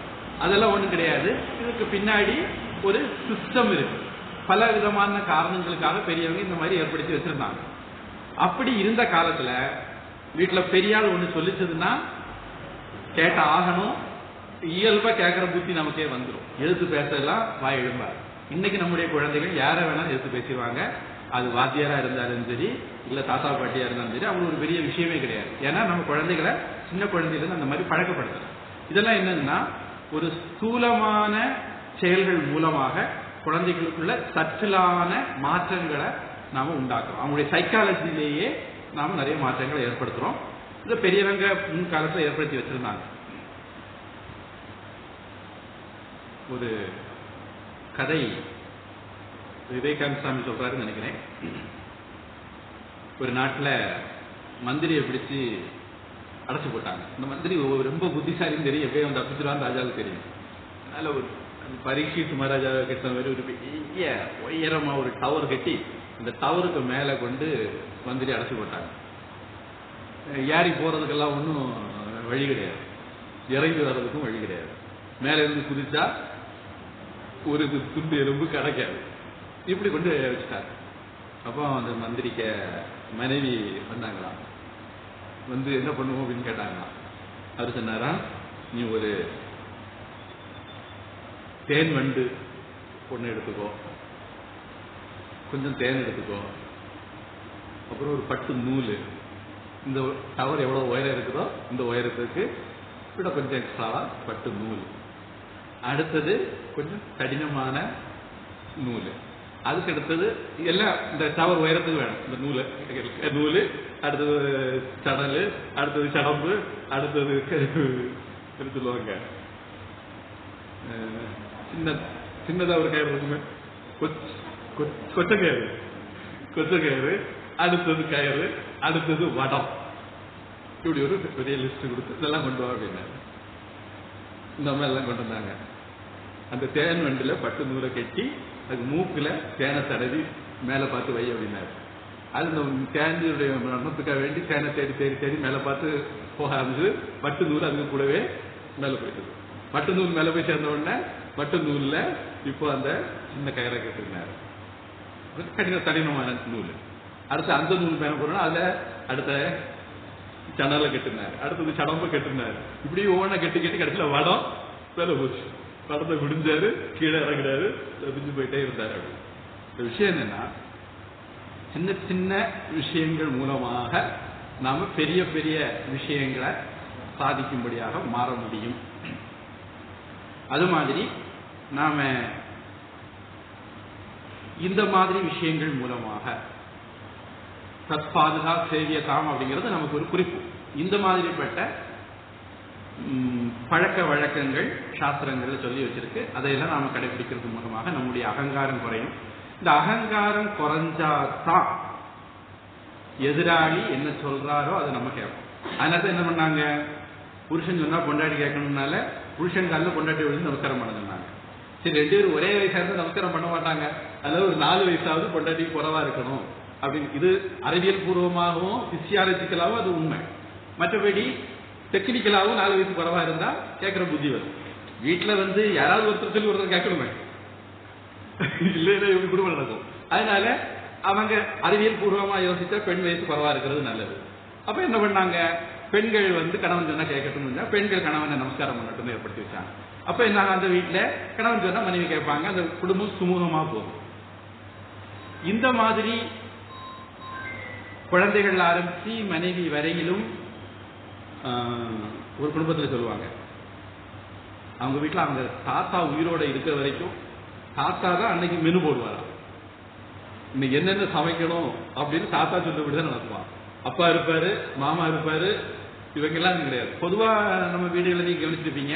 அதெல்லாம் ஒண்ணும் கிடையாது. இதுக்கு பின்னாடி ஒரு சிஸ்டம் இருக்கு. பல விதமான காரணங்களுக்காக பெரியவங்க இந்த மாதிரி ஏற்படுத்தி வச்சிருந்தாங்க. அப்படி இருந்த காலத்துல வீட்டுல பெரியாள் ஒண்ணு சொல்லிச்சதுன்னா கேட்ட ஆகணும். இயல்பா கேட்கிற புத்தி நமக்கே வந்துடும். எழுத்து பேசலாம் வாய் எழும்பாரு. இன்னைக்கு நம்முடைய குழந்தைகள் யார வேணாலும் எழுத்து பேசிடுவாங்க. அது வாத்தியாரா இருந்தாலும் சரி, இல்ல தாத்தா பாட்டியா இருந்தாலும் சரி, அவங்க ஒரு பெரிய விஷயமே கிடையாது. ஏன்னா நம்ம குழந்தைகளை சின்ன குழந்தையில அந்த மாதிரி பழக்கப்படுத்தலாம். இதெல்லாம் என்னன்னா ஒரு ஸ்தூலமான செயல்கள் மூலமாக குழந்தைகளுக்குள்ள சற்றலான மாற்றங்களை நாம உண்டாக்குறோம். அவங்களுடைய சைக்காலஜிலேயே நாம நிறைய மாற்றங்களை ஏற்படுத்துறோம். இதை பெரியவங்க முன் காலத்துல ஏற்படுத்தி வச்சிருந்தாங்க. ஒரு கதை விவேகானந்த சாமி சொல்றாருன்னு நினைக்கிறேன். ஒரு நாட்டுல மந்திரியை பிடிச்சு அடைச்சு போட்டாங்க. இந்த மந்திரி ரொம்ப புத்திசாலின்னு தெரியும், எப்படியே வந்து தப்பிச்சிருவான்னு ராஜாவுக்கு தெரியும். அதனால ஒரு பரீட்சித் மகாராஜா கிட்ட மாதிரி ஒரு பெரிய உயரமா ஒரு டவர் கட்டி இந்த டவருக்கு மேல கொண்டு மந்திரி அடைச்சு போட்டாங்க. ஏறி போறதுக்கெல்லாம் ஒன்றும் வழி கிடையாது, இறங்கி வர்றதுக்கும் வழி கிடையாது. மேல இருந்து குதிச்சா ஒரு துண்டு எறும்பு கிடைக்காது. இப்படி கொண்டு வச்சுட்டாங்க. அப்போ அந்த மந்திரிக்க மனைவி வந்தாங்களாம். வந்து என்ன பண்ணுவோம் அப்படின்னு கேட்டாங்களாம். அவர் சொன்னாரா, நீ ஒரு தேன் வண்டு ஒன்று எடுத்துக்கோ, கொஞ்சம் தேன் எடுத்துக்கோ, அப்புறம் ஒரு பட்டு நூல், இந்த டவர் எவ்வளோ உயரம் இருக்குதோ இந்த உயரத்துக்கு விட கொஞ்சம் எக்ஸ்ட்ராவா பட்டு நூல், அடுத்தது கொஞ்சம் கடினமான நூல், அதுக்கு அடுத்தது எல்லாம் இந்த டவர் உயரத்துக்கு வேணும் இந்த நூல், அடுத்தது சடல், அடுத்தது சடம்பு, அடுத்தது சொல்லுவாங்க சின்னதா ஒரு கயிறு இருக்குமே கொச்சக்கயிறு, அடுத்தது கயிறு, அடுத்தது வடம், இப்படி ஒரு பெரிய லிஸ்ட் கொடுத்து இதெல்லாம் கொண்டு வா அப்படின்னாரு. இந்த மாதிரி எல்லாம் கொண்டு வந்தாங்க. அந்த தேன் வண்டில பட்டு நூலை கட்டி அது மூக்குல தேனை தடவி மேலே பார்த்து வை அப்படின்னாரு. அது இந்த தேனுடைய மரணத்துக்காக வேண்டி தேனை தேடி தேடி தேடி மேலே பார்த்து போக ஆரம்பிச்சு பட்டு நூல் அதுக்கு கூடவே மேலே போயிட்டது. பட்டு நூல் மேலே போய் சேர்ந்த உடனே பட்டு நூல்ல இப்போ அந்த சின்ன கயிறை கட்டிருந்தாரு, கடினமான நூல். அடுத்து அந்த நூல் மேலே போறோம்னா அதுல அடுத்த சடலை கட்டினாரு, அடுத்தது சடம்பு கட்டினாரு, இப்படி ஒவ்வொன்றை கட்டி கட்டி கடைசியில் வடம் மேலே போச்சு. படத்தை முடிஞ்சாரு, கீழே இறங்குறாரு, பிடிச்சு போயிட்டே இருந்தாரு. அப்படி இந்த விஷயம் என்னன்னா, சின்ன சின்ன விஷயங்கள் மூலமாக நாம பெரிய பெரிய விஷயங்களை சாதிக்கும்படியாக மாற முடியும். அது மாதிரி நாம இந்த மாதிரி விஷயங்கள் மூலமாக தற்பாதுகா சேவியதாம் அப்படிங்கிறது நமக்கு ஒரு குறிப்பு. இந்த மாதிரிப்பட்ட பழக்க வழக்கங்கள் சாஸ்திரங்கள் சொல்லி வச்சிருக்கு. அதையெல்லாம் நாம கடைபிடிக்கிறது மூலமாக நம்முடைய அகங்காரம் குறையும். இந்த அகங்காரம் குறைஞ்சாதான் எதிராளி என்ன சொல்றாரோ அதை நம்ம கேட்போம். அதனால என்ன பண்ணாங்க, புருஷன் சொன்னா பொண்டாட்டி கேட்கணும்னால புருஷன் காலில் பொண்டாட்டி விழுந்து நமஸ்காரம் பண்ண சொன்னாங்க. சரி, 2 பேரும் ஒரே வயசா இருந்து நமஸ்காரம் பண்ண மாட்டாங்க, அதாவது ஒரு 4 வயசாவது பொண்டாட்டி குறைவா இருக்கணும் அப்படின்னு. இது அறிவியல் பூர்வமாகவும் பிசியாலஜிக்கலாகவும் அது உண்மை. மற்றபடி டெக்னிக்கலாகவும் 4 வயசு குறைவா இருந்தா கேட்கிற புத்தி வரும். வீட்டுல யாராவது ஒருத்தர் சொல்லி ஒருத்தர் கேட்கணுமே, இல்லைன்னா எப்படி குடும்பம் நடக்கும். அதனால அவங்க அறிவியல் பூர்வமா யோசிச்சா பெண் வயசு குறைவா இருக்கிறது நல்லது. அப்ப என்ன பண்ணாங்க, பெண்கள் கணவன் சொன்னா கேட்கட்டும், பெண்கள் கணவனை நமஸ்காரம் பண்ணட்டும் ஏற்படுத்தி வச்சாங்க. அப்ப என்ன, அந்த வீட்டுல கணவன் சொன்னா மனைவி கேட்பாங்க, அந்த குடும்பம் சுமூகமா போகும். இந்த மாதிரி குழந்தைகள் ஆரம்பிச்சு மனைவி வரையிலும் ஒரு குடும்பத்தில் சொல்லுவாங்க, அவங்க வீட்டில் அவங்க தாத்தா உயிரோட இருக்கிற வரைக்கும் தாத்தா தான் அன்னைக்கு மெனு போடுவாரா, இன்னைக்கு என்னென்ன சமைக்கணும் அப்படின்னு தாத்தா சொல்லப்படிதான் நடத்துவான். அப்பா இருப்பாரு, மாமா இருப்பாரு, இவங்கெல்லாம் கிடையாது. பொதுவா நம்ம வீடுகளில் நீங்க கவனிச்சிருப்பீங்க,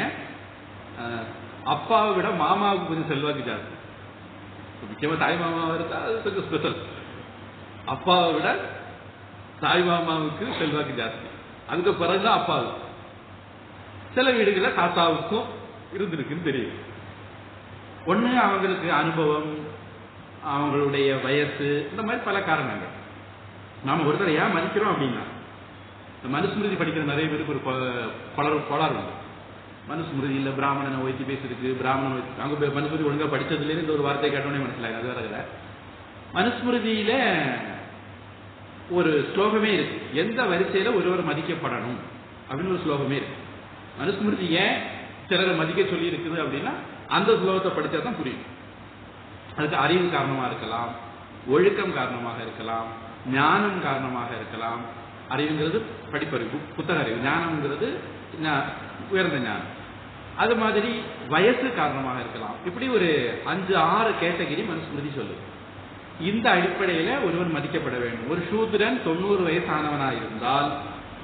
அப்பாவை விட மாமாவுக்கு கொஞ்சம் செல்வாக்கு ஜாஸ்தி. முக்கியமா தாய் மாமாவை இருந்தா அது கொஞ்சம் ஸ்பெஷல். அப்பாவை விட தாய் மாமாவுக்கு செல்வாக்கு ஜாஸ்தி, அதுக்கு பிறகுதான் அப்பாவுக்கு. சில வீடுகளில் தாத்தாவுக்கும் இருந்திருக்குன்னு தெரியும். ஒண்ணு அவங்களுக்கு அனுபவம், அவங்களுடைய வயசு, இந்த மாதிரி பல காரணங்கள். நாம ஒருத்தரை ஏன் மதிக்கிறோம் அப்படின்னா, மனுஸ்மிருதி படிக்கிற நிறைய பேருக்கு ஒரு கோளாறு உண்டு. மனுஸ்மிருதியில பிராமணனை ஒய்த்தி பேசிருக்கு, பிராமணன் அவங்க மனுஸ்மிருதி ஒழுங்கா படிச்சதுலேருந்து இந்த ஒரு வார்த்தை கேட்டோன்னே மனசிலாங்க. அது வேற மனுஸ்மிருதியில ஒரு ஸ்லோகமே இருக்கு, எந்த வரிசையில ஒருவர் மதிக்கப்படணும் அப்படின்னு ஒரு ஸ்லோகமே இருக்கு. மனுஸ்மிருதி ஏன் சிலரை மதிக்க சொல்லி இருக்குது அப்படின்னா, அந்த ஸ்லோகத்தை படிச்சா தான் புரியும். அதுக்கு அறிவு காரணமா இருக்கலாம், ஒழுக்கம் காரணமாக இருக்கலாம், ஞானம் காரணமாக இருக்கலாம். அறிவுங்கிறது படிப்பறிவு, புத்தக அறிவு. ஞானம்ங்கிறது உயர்ந்த ஞானம். அது மாதிரி வயசு காரணமாக இருக்கலாம். இப்படி ஒரு 5-6 கேட்டகிரி மனுஸ்மிருதி சொல்லுது. இந்த அடிப்படையில ஒருவன் மதிக்கப்பட வேண்டும். ஒரு சூத்திரன் 90 வயசானவனா இருந்தால்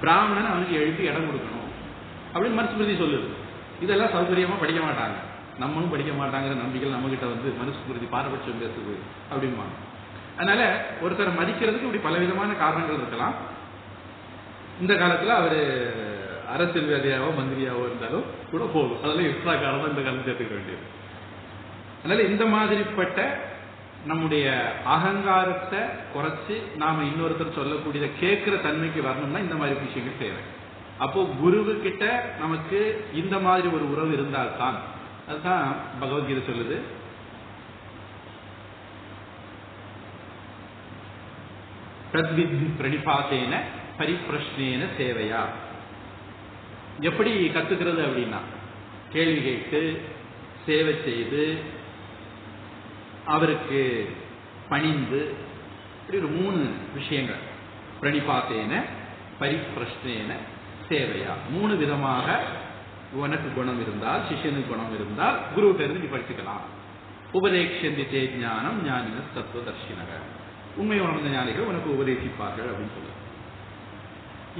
பிராமணன் அவனுக்கு எழுப்பி இடம் கொடுக்கணும் அப்படின்னு மனுஸ்மிருதி சொல்லுது. இதெல்லாம் சௌகரியமா படிக்க மாட்டாங்க, நம்மளும் படிக்க மாட்டாங்கிற நம்பிக்கை நம்ம கிட்ட மனுஸ்மிருதி பாரபட்சம் பேசுது அப்படிமா. அதனால ஒருத்தரை மதிக்கிறதுக்கு இப்படி பலவிதமான காரணங்கள் இருக்கலாம். இந்த காலத்துல அவரு அரசியல்வாதியாவோ மந்திரியாவோ இருந்தாலும் கூட போதும், அதெல்லாம் எக்ஸ்ட்ரா காரணம் இந்த காலம் சேர்த்துக்க வேண்டியது. அதனால இந்த மாதிரிப்பட்ட நம்முடைய அகங்காரத்தை குறைச்சு நாம இன்னொருத்தர் சொல்லக்கூடியதை கேட்கிற தன்மைக்கு வரணும்னா இந்த மாதிரி விஷயங்கள் தேவை. அப்போ குருவு கிட்ட நமக்கு இந்த மாதிரி ஒரு உறவு இருந்தால்தான், அதுதான் பகவத்கீதை சொல்லுது, தத்வித்தி பிரணிபாத்தேன பரிப்பிரஷ்னேன சேவையா. எப்படி கத்துக்கிறது அப்படின்னா, கேள்வி கேட்டு சேவை செய்து அவருக்கு பணிந்து இப்படி ஒரு 3 விஷயங்கள், பிரணிபாத்தேன, பரிப்பிரஷ்னேன, சேவையா, 3 விதமாக உனக்கு குணம் இருந்தால், சிஷ்யனுக்கு குணம் இருந்தால் குருவிட்ட இருந்து நீ படிச்சுக்கலாம். உபதேக்ஷந்தி தே ஞானம் ஞானின தத்துவதர்ஷினக, உண்மை உணர்ந்த ஞானிகள் உனக்கு உபதேசிப்பார்கள் அப்படின்னு சொல்லு.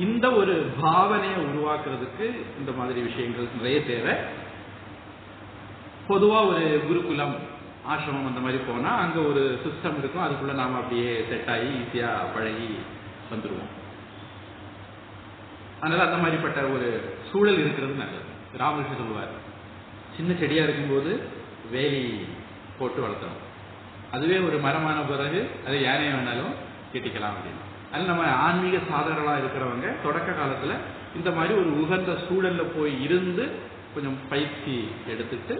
இந்த ஒரு பாவனையை உருவாக்குறதுக்கு இந்த மாதிரி விஷயங்கள் நிறைய தேவை. பொதுவா ஒரு குருகுலம் ஆசிரமம் அந்த மாதிரி போனா அங்க ஒரு சிஸ்டம் இருக்கும், அதுக்குள்ள நாம அப்படியே செட் ஆகி ஈஸியா பழகி வந்துடுவோம். அதனால அந்த மாதிரிப்பட்ட ஒரு சூழல் இருக்கிறது நல்லது. ராமகிருஷ்ணன் சொல்லுவார், சின்ன செடியா இருக்கும்போது வேலி போட்டு வளர்த்தணும், அதுவே ஒரு மரமான பிறகு அது யாரையும் வேணாலும் கெட்டிக்கலாம் அப்படின்னு. அதில் நம்ம ஆன்மீக சாதகர்களாக இருக்கிறவங்க தொடக்க காலத்துல இந்த மாதிரி ஒரு உகந்த சூழல்ல போய் இருந்து கொஞ்சம் பயிற்சி எடுத்துட்டு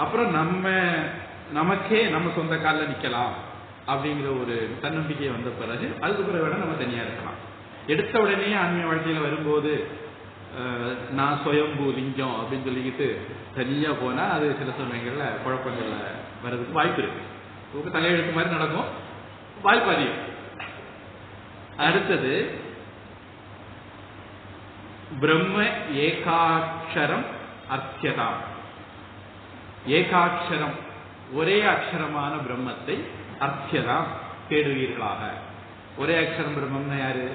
அப்புறம் நமக்கே நம்ம சொந்த காலில் நிற்கலாம் அப்படிங்கிற ஒரு தன்னம்பிக்கை வந்த பிறகு அதுக்கு பிறகு வேணா நம்ம தனியா இருக்கலாம். எடுத்த உடனே ஆன்மீக வாழ்க்கையில வரும்போது நான் சுயம்பு லிங்கம் அப்படின்னு சொல்லிக்கிட்டு தனியா போனா அது சில சமயங்கள்ல குழப்பங்கள்ல வர்றதுக்கு வாய்ப்பு இருக்கு. உங்களுக்கு தலையெழுத்து மாதிரி நடக்கும், வாய்ப்பு அதிகம். அடுத்தது பிரம்ம ஏகாட்சரம் அர்த்தியதா. ஏகாட்சரம், ஒரே அக்ஷரமான பிரம்மத்தை அர்த்தியதா தேடுவீர்களாக. ஒரே அக்ஷரம் பிரம்மம்னா யாரு?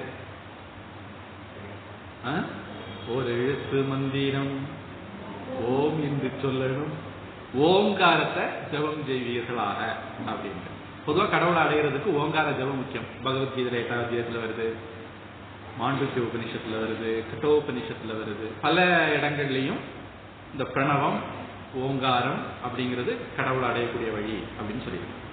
ஒரு எழுத்து மந்திரம் ஓம் என்று சொல்லணும், ஓங்காரத்தை ஜபம் செய்வீர்களாக அப்படின்னு. பொதுவாக கடவுளை அடைகிறதுக்கு ஓங்கார ஜபம் முக்கியம். பகவத்கீதையில 8வது அத்தியாயத்தில் வருது, மாண்டூக்கிய உபநிஷத்துல வருது, கட்டோபனிஷத்துல வருது, பல இடங்கள்லையும் இந்த பிரணவம் ஓங்காரம் அப்படிங்கிறது கடவுளை அடையக்கூடிய வழி அப்படின்னு சொல்லியிருக்கு.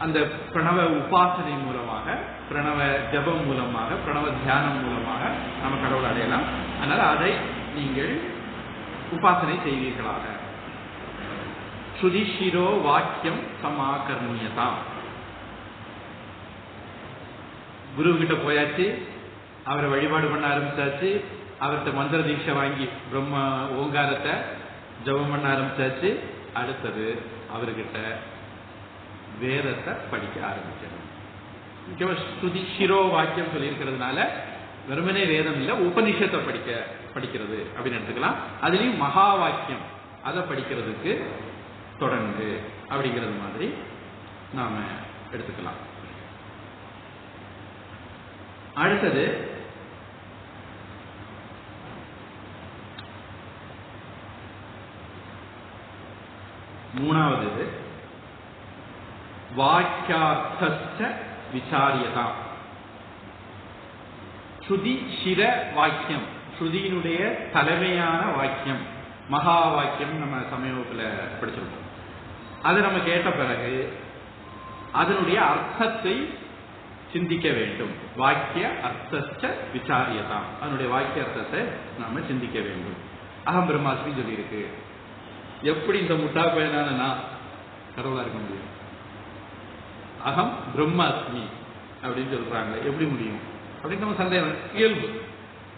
அந்த பிரணவ உபாசனை மூலமாக, பிரணவ ஜபம் மூலமாக, பிரணவ தியானம் மூலமாக நம்ம கடவுளை அடையலாம். அதனால அதை நீங்கள் உபாசனை செய்வீர்களாக. ஸ்ருதிஷிரோ வாக்கியம் சமாகர்ணியதாம். குரு கிட்ட போயாச்சு, அவரை வழிபாடு பண்ண ஆரம்பிச்சாச்சு, அவர்கிட்ட மந்திர தீட்சை வாங்கி பிரம்ம ஓங்காரத்தை ஜபம் பண்ண ஆரம்பிச்சாச்சு. அடுத்தது அவர்கிட்ட வேதத்தை படிக்க ஆரம்பிக்கணும். முக்கியமாக ஸ்ருதி ஷிரோ வாக்கியம் சொல்லியிருக்கிறதுனால வெறுமனே வேதம் இல்லை, உபனிஷத்தை படிக்கிறது அப்படின்னு எடுத்துக்கலாம். அதுலேயும் மகா வாக்கியம், அதை படிக்கிறதுக்கு தொடர்ந்து அப்படிங்கிறது மாதிரி நாம எடுத்துக்கலாம். அடுத்தது மூணாவது வாக்கியார்த்த விசாரியதா. ஸ்ருதி சிர வாக்கியம், ஸ்ருதியினுடைய தலைமையான வாக்கியம் மகா வாக்கியம் நம்ம சமயத்துல படிச்சிருக்கோம். அதை நம்ம கேட்ட பிறகு அதனுடைய அர்த்தத்தை சிந்திக்க வேண்டும். வாக்கிய அர்த்த விசாரியதா, அதனுடைய வாக்கிய அர்த்தத்தை நாம சிந்திக்க வேண்டும். அகம் பிரம்மாஸ்மி சொல்லி இருக்கு. எப்படி இந்த முட்டா பையனான நான் கடவுளா இருக்க முடியும்? அகம் பிரம்மாஸ்மி அப்படின்னு சொல்றாங்க, எப்படி முடியும் அப்படின்னு நம்ம சந்தேகம், இயல்பு.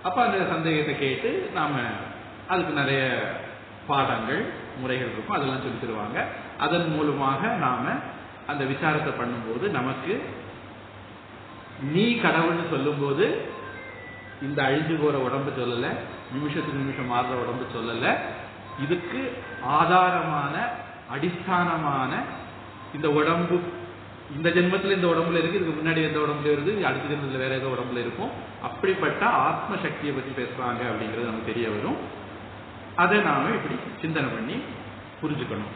அப்ப அந்த சந்தேகத்தை கேட்டு நாம அதுக்கு நிறைய பாடங்கள் முறைகள் இருக்கும், அதெல்லாம் சொல்லி தருவாங்க. அதன் மூலமாக நாம அந்த விசாரத்தை பண்ணும்போது நமக்கு நீ கடவுள்னு சொல்லும் போது இந்த அழிஞ்சு போற உடம்பு சொல்லல, நிமிஷத்துக்கு நிமிஷம் மாறுற உடம்பு சொல்லல, இதுக்கு ஆதாரமான அடிஸ்தானமான இந்த உடம்பு இந்த ஜென்மத்தில் இந்த உடம்புல இருக்கு, இதுக்கு முன்னாடி எந்த உடம்புல இருக்கு, அடுத்த ஜென்மத்தில் வேற ஏதோ உடம்புல இருக்கும். அப்படிப்பட்ட ஆத்ம சக்தியை பற்றி பேசுறாங்க அப்படிங்கிறது நமக்கு தெரிய வரும். அதை நாம இப்படி சிந்தனை பண்ணி புரிஞ்சுக்கணும்.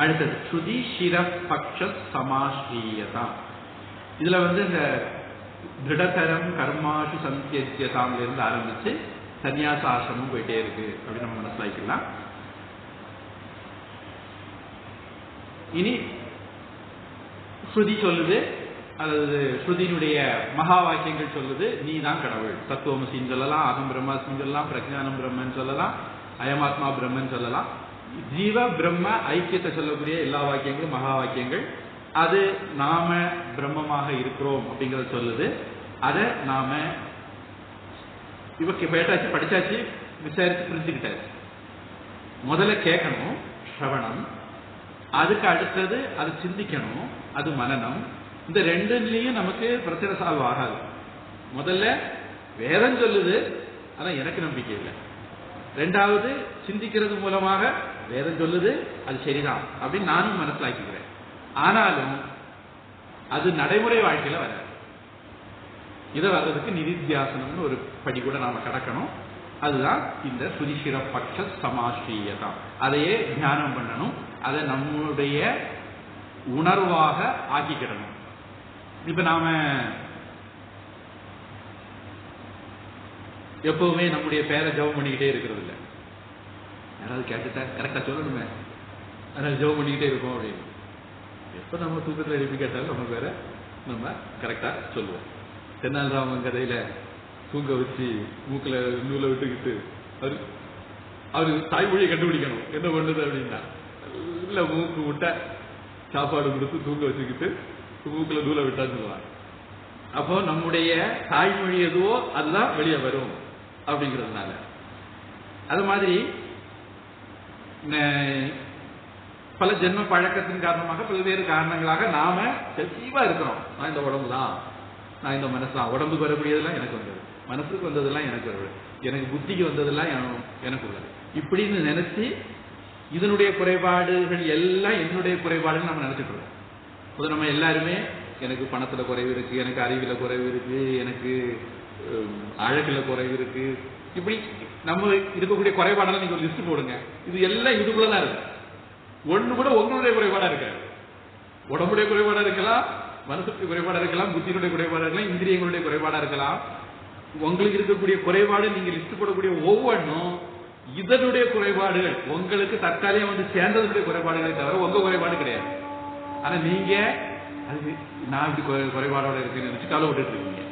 அடுத்தது ஸ்ருதி சிர பக்ஷ சமாஸ்ரீயதா. இதுல இந்த திருடதரம் கர்மாஷு சந்தியதாம்ல இருந்து ஆரம்பிச்சு சன்னியாச ஆசிரமம் போயிட்டே இருக்கு அப்படின்னு நம்ம மனசிலாக்கலாம். இனி ஸ்ருதி சொல்லுது, அதாவது ஸ்ருதியினுடைய மகா வாக்கியங்கள் சொல்லுது நீ தான் கடவுள், தத்துவமசின்னு சொல்லலாம், அகம் பிரம்மாஸ்மின்னு சொல்லலாம், பிரஜானம் பிரம்மன் சொல்லலாம், அயமாத்மா பிரம்மன் சொல்லலாம். ஜீவ பிரம்ம ஐக்கியத்தை சொல்லக்கூடிய எல்லா வாக்கியங்களும் மகா வாக்கியங்கள். அது நாம பிரம்மமாக இருக்கிறோம் அப்படிங்கறத சொல்லுது. அதை நாம இவக்கு பேட்டாச்சு, படிச்சாச்சு, விசாரிச்சு புரிஞ்சுக்கிட்டாச்சு. முதல்ல கேட்கணும், ஸ்ரவணம். அதுக்கு அடுத்தது அது சிந்திக்கணும், அது மனனம். இந்த ரெண்டுலயும் நமக்கு பிரச்சனை சால்வ் ஆகாது. முதல்ல வேதம் சொல்லுது, ஆனா எனக்கு நம்பிக்கை இல்லை. ரெண்டாவது சிந்திக்கிறது மூலமாக வேதம் சொல்லுது, அது சரிதான் அப்படின்னு நானும் மனசிலாக்கிக்கிறேன். ஆனாலும் அது நடைமுறை வாழ்க்கையில வராது. இதை வர்றதுக்கு நிதித்தியாசனம்னு ஒரு படி கூட நாம கடக்கணும். அதுதான் இந்த சுதிசிர பட்ச சமாஸ்ரீயதம். அதையே தியானம் பண்ணணும், அதை நம்முடைய உணர்வாக ஆக்கிக்கிடணும். இப்ப நாம எப்பவுமே நம்முடைய பேரை ஜெபம் பண்ணிக்கிட்டே இருக்கிறது இல்லை. யாராவது கேட்டுட்டா கரெக்டா சொல்லணுமே, அதனால ஜெபம் பண்ணிக்கிட்டே இருக்கோம் அப்படின்னு. எப்ப நம்ம தூக்கத்தில் எழுப்பி கேட்டாலும் நம்ம பேரை நம்ம கரெக்டா சொல்லுவோம். தென்னாலிராமன் கதையில தூங்க வச்சு மூக்கில் நூலை விட்டுக்கிட்டு அவரு தாய்மொழியை கண்டுபிடிக்கணும் என்ன பண்ணுது அப்படின்னா, இல்ல மூக்கு விட்ட சாப்பாடு கொடுத்து தூங்க வச்சுக்கிட்டு மூக்கில் நூலை விட்டான்னு சொல்லுவாங்க. அப்போ நம்முடைய தாய்மொழி எதுவோ அதுதான் வெளியே வரும் அப்படிங்கிறதுனால. அது மாதிரி பல ஜென்ம பழக்கத்தின் காரணமாக பல்வேறு காரணங்களாக நாம தெளிவா இருக்கிறோம். நான் இந்த உடம்பு தான், நான் இந்த மனசு தான். உடம்புக்கு வரக்கூடியதெல்லாம் எனக்கு வந்தது, மனசுக்கு வந்ததெல்லாம் எனக்கு வருது, எனக்கு புத்திக்கு வந்ததெல்லாம் எனக்கு உள்ளது இப்படின்னு நினைச்சு இதனுடைய குறைபாடுகள் எல்லாம் என்னுடைய குறைபாடுன்னு நம்ம நினைச்சிட்டு இருக்கோம். அது நம்ம எல்லாருமே எனக்கு பணத்துல குறைவு இருக்கு, எனக்கு அறிவில குறைவு இருக்கு, எனக்கு அழகுல குறைவு இருக்கு, இப்படி நம்ம இருக்கக்கூடிய குறைபாடெல்லாம் நீங்க ஒரு லிஸ்ட் போடுங்க. இது எல்லாம் இதுக்குள்ளதான் இருக்கு. ஒண்ணு கூட உங்களுடைய குறைபாடா இருக்காது. உடம்புடைய குறைபாடா இருக்கலாம், மனசுக்கு குறைபாடா இருக்கலாம், புத்தியினுடைய குறைபாடா இருக்கலாம், இந்திரியங்களுடைய குறைபாடா இருக்கலாம். உங்களுக்கு இருக்கக்கூடிய குறைபாடு நீங்க லிஸ்ட் போடக்கூடிய ஒவ்வொன்றும் இதனுடைய குறைபாடுகள், உங்களுக்கு தற்காலிகம் வந்து சேர்ந்ததுடைய குறைபாடுகளை தவிர உங்க குறைபாடு கிடையாது. ஆனா நீங்க அது நான் இப்படி குறைபாடோட இருக்குன்னு நினைச்சு கவலை விட்டுட்டு இருக்கீங்க.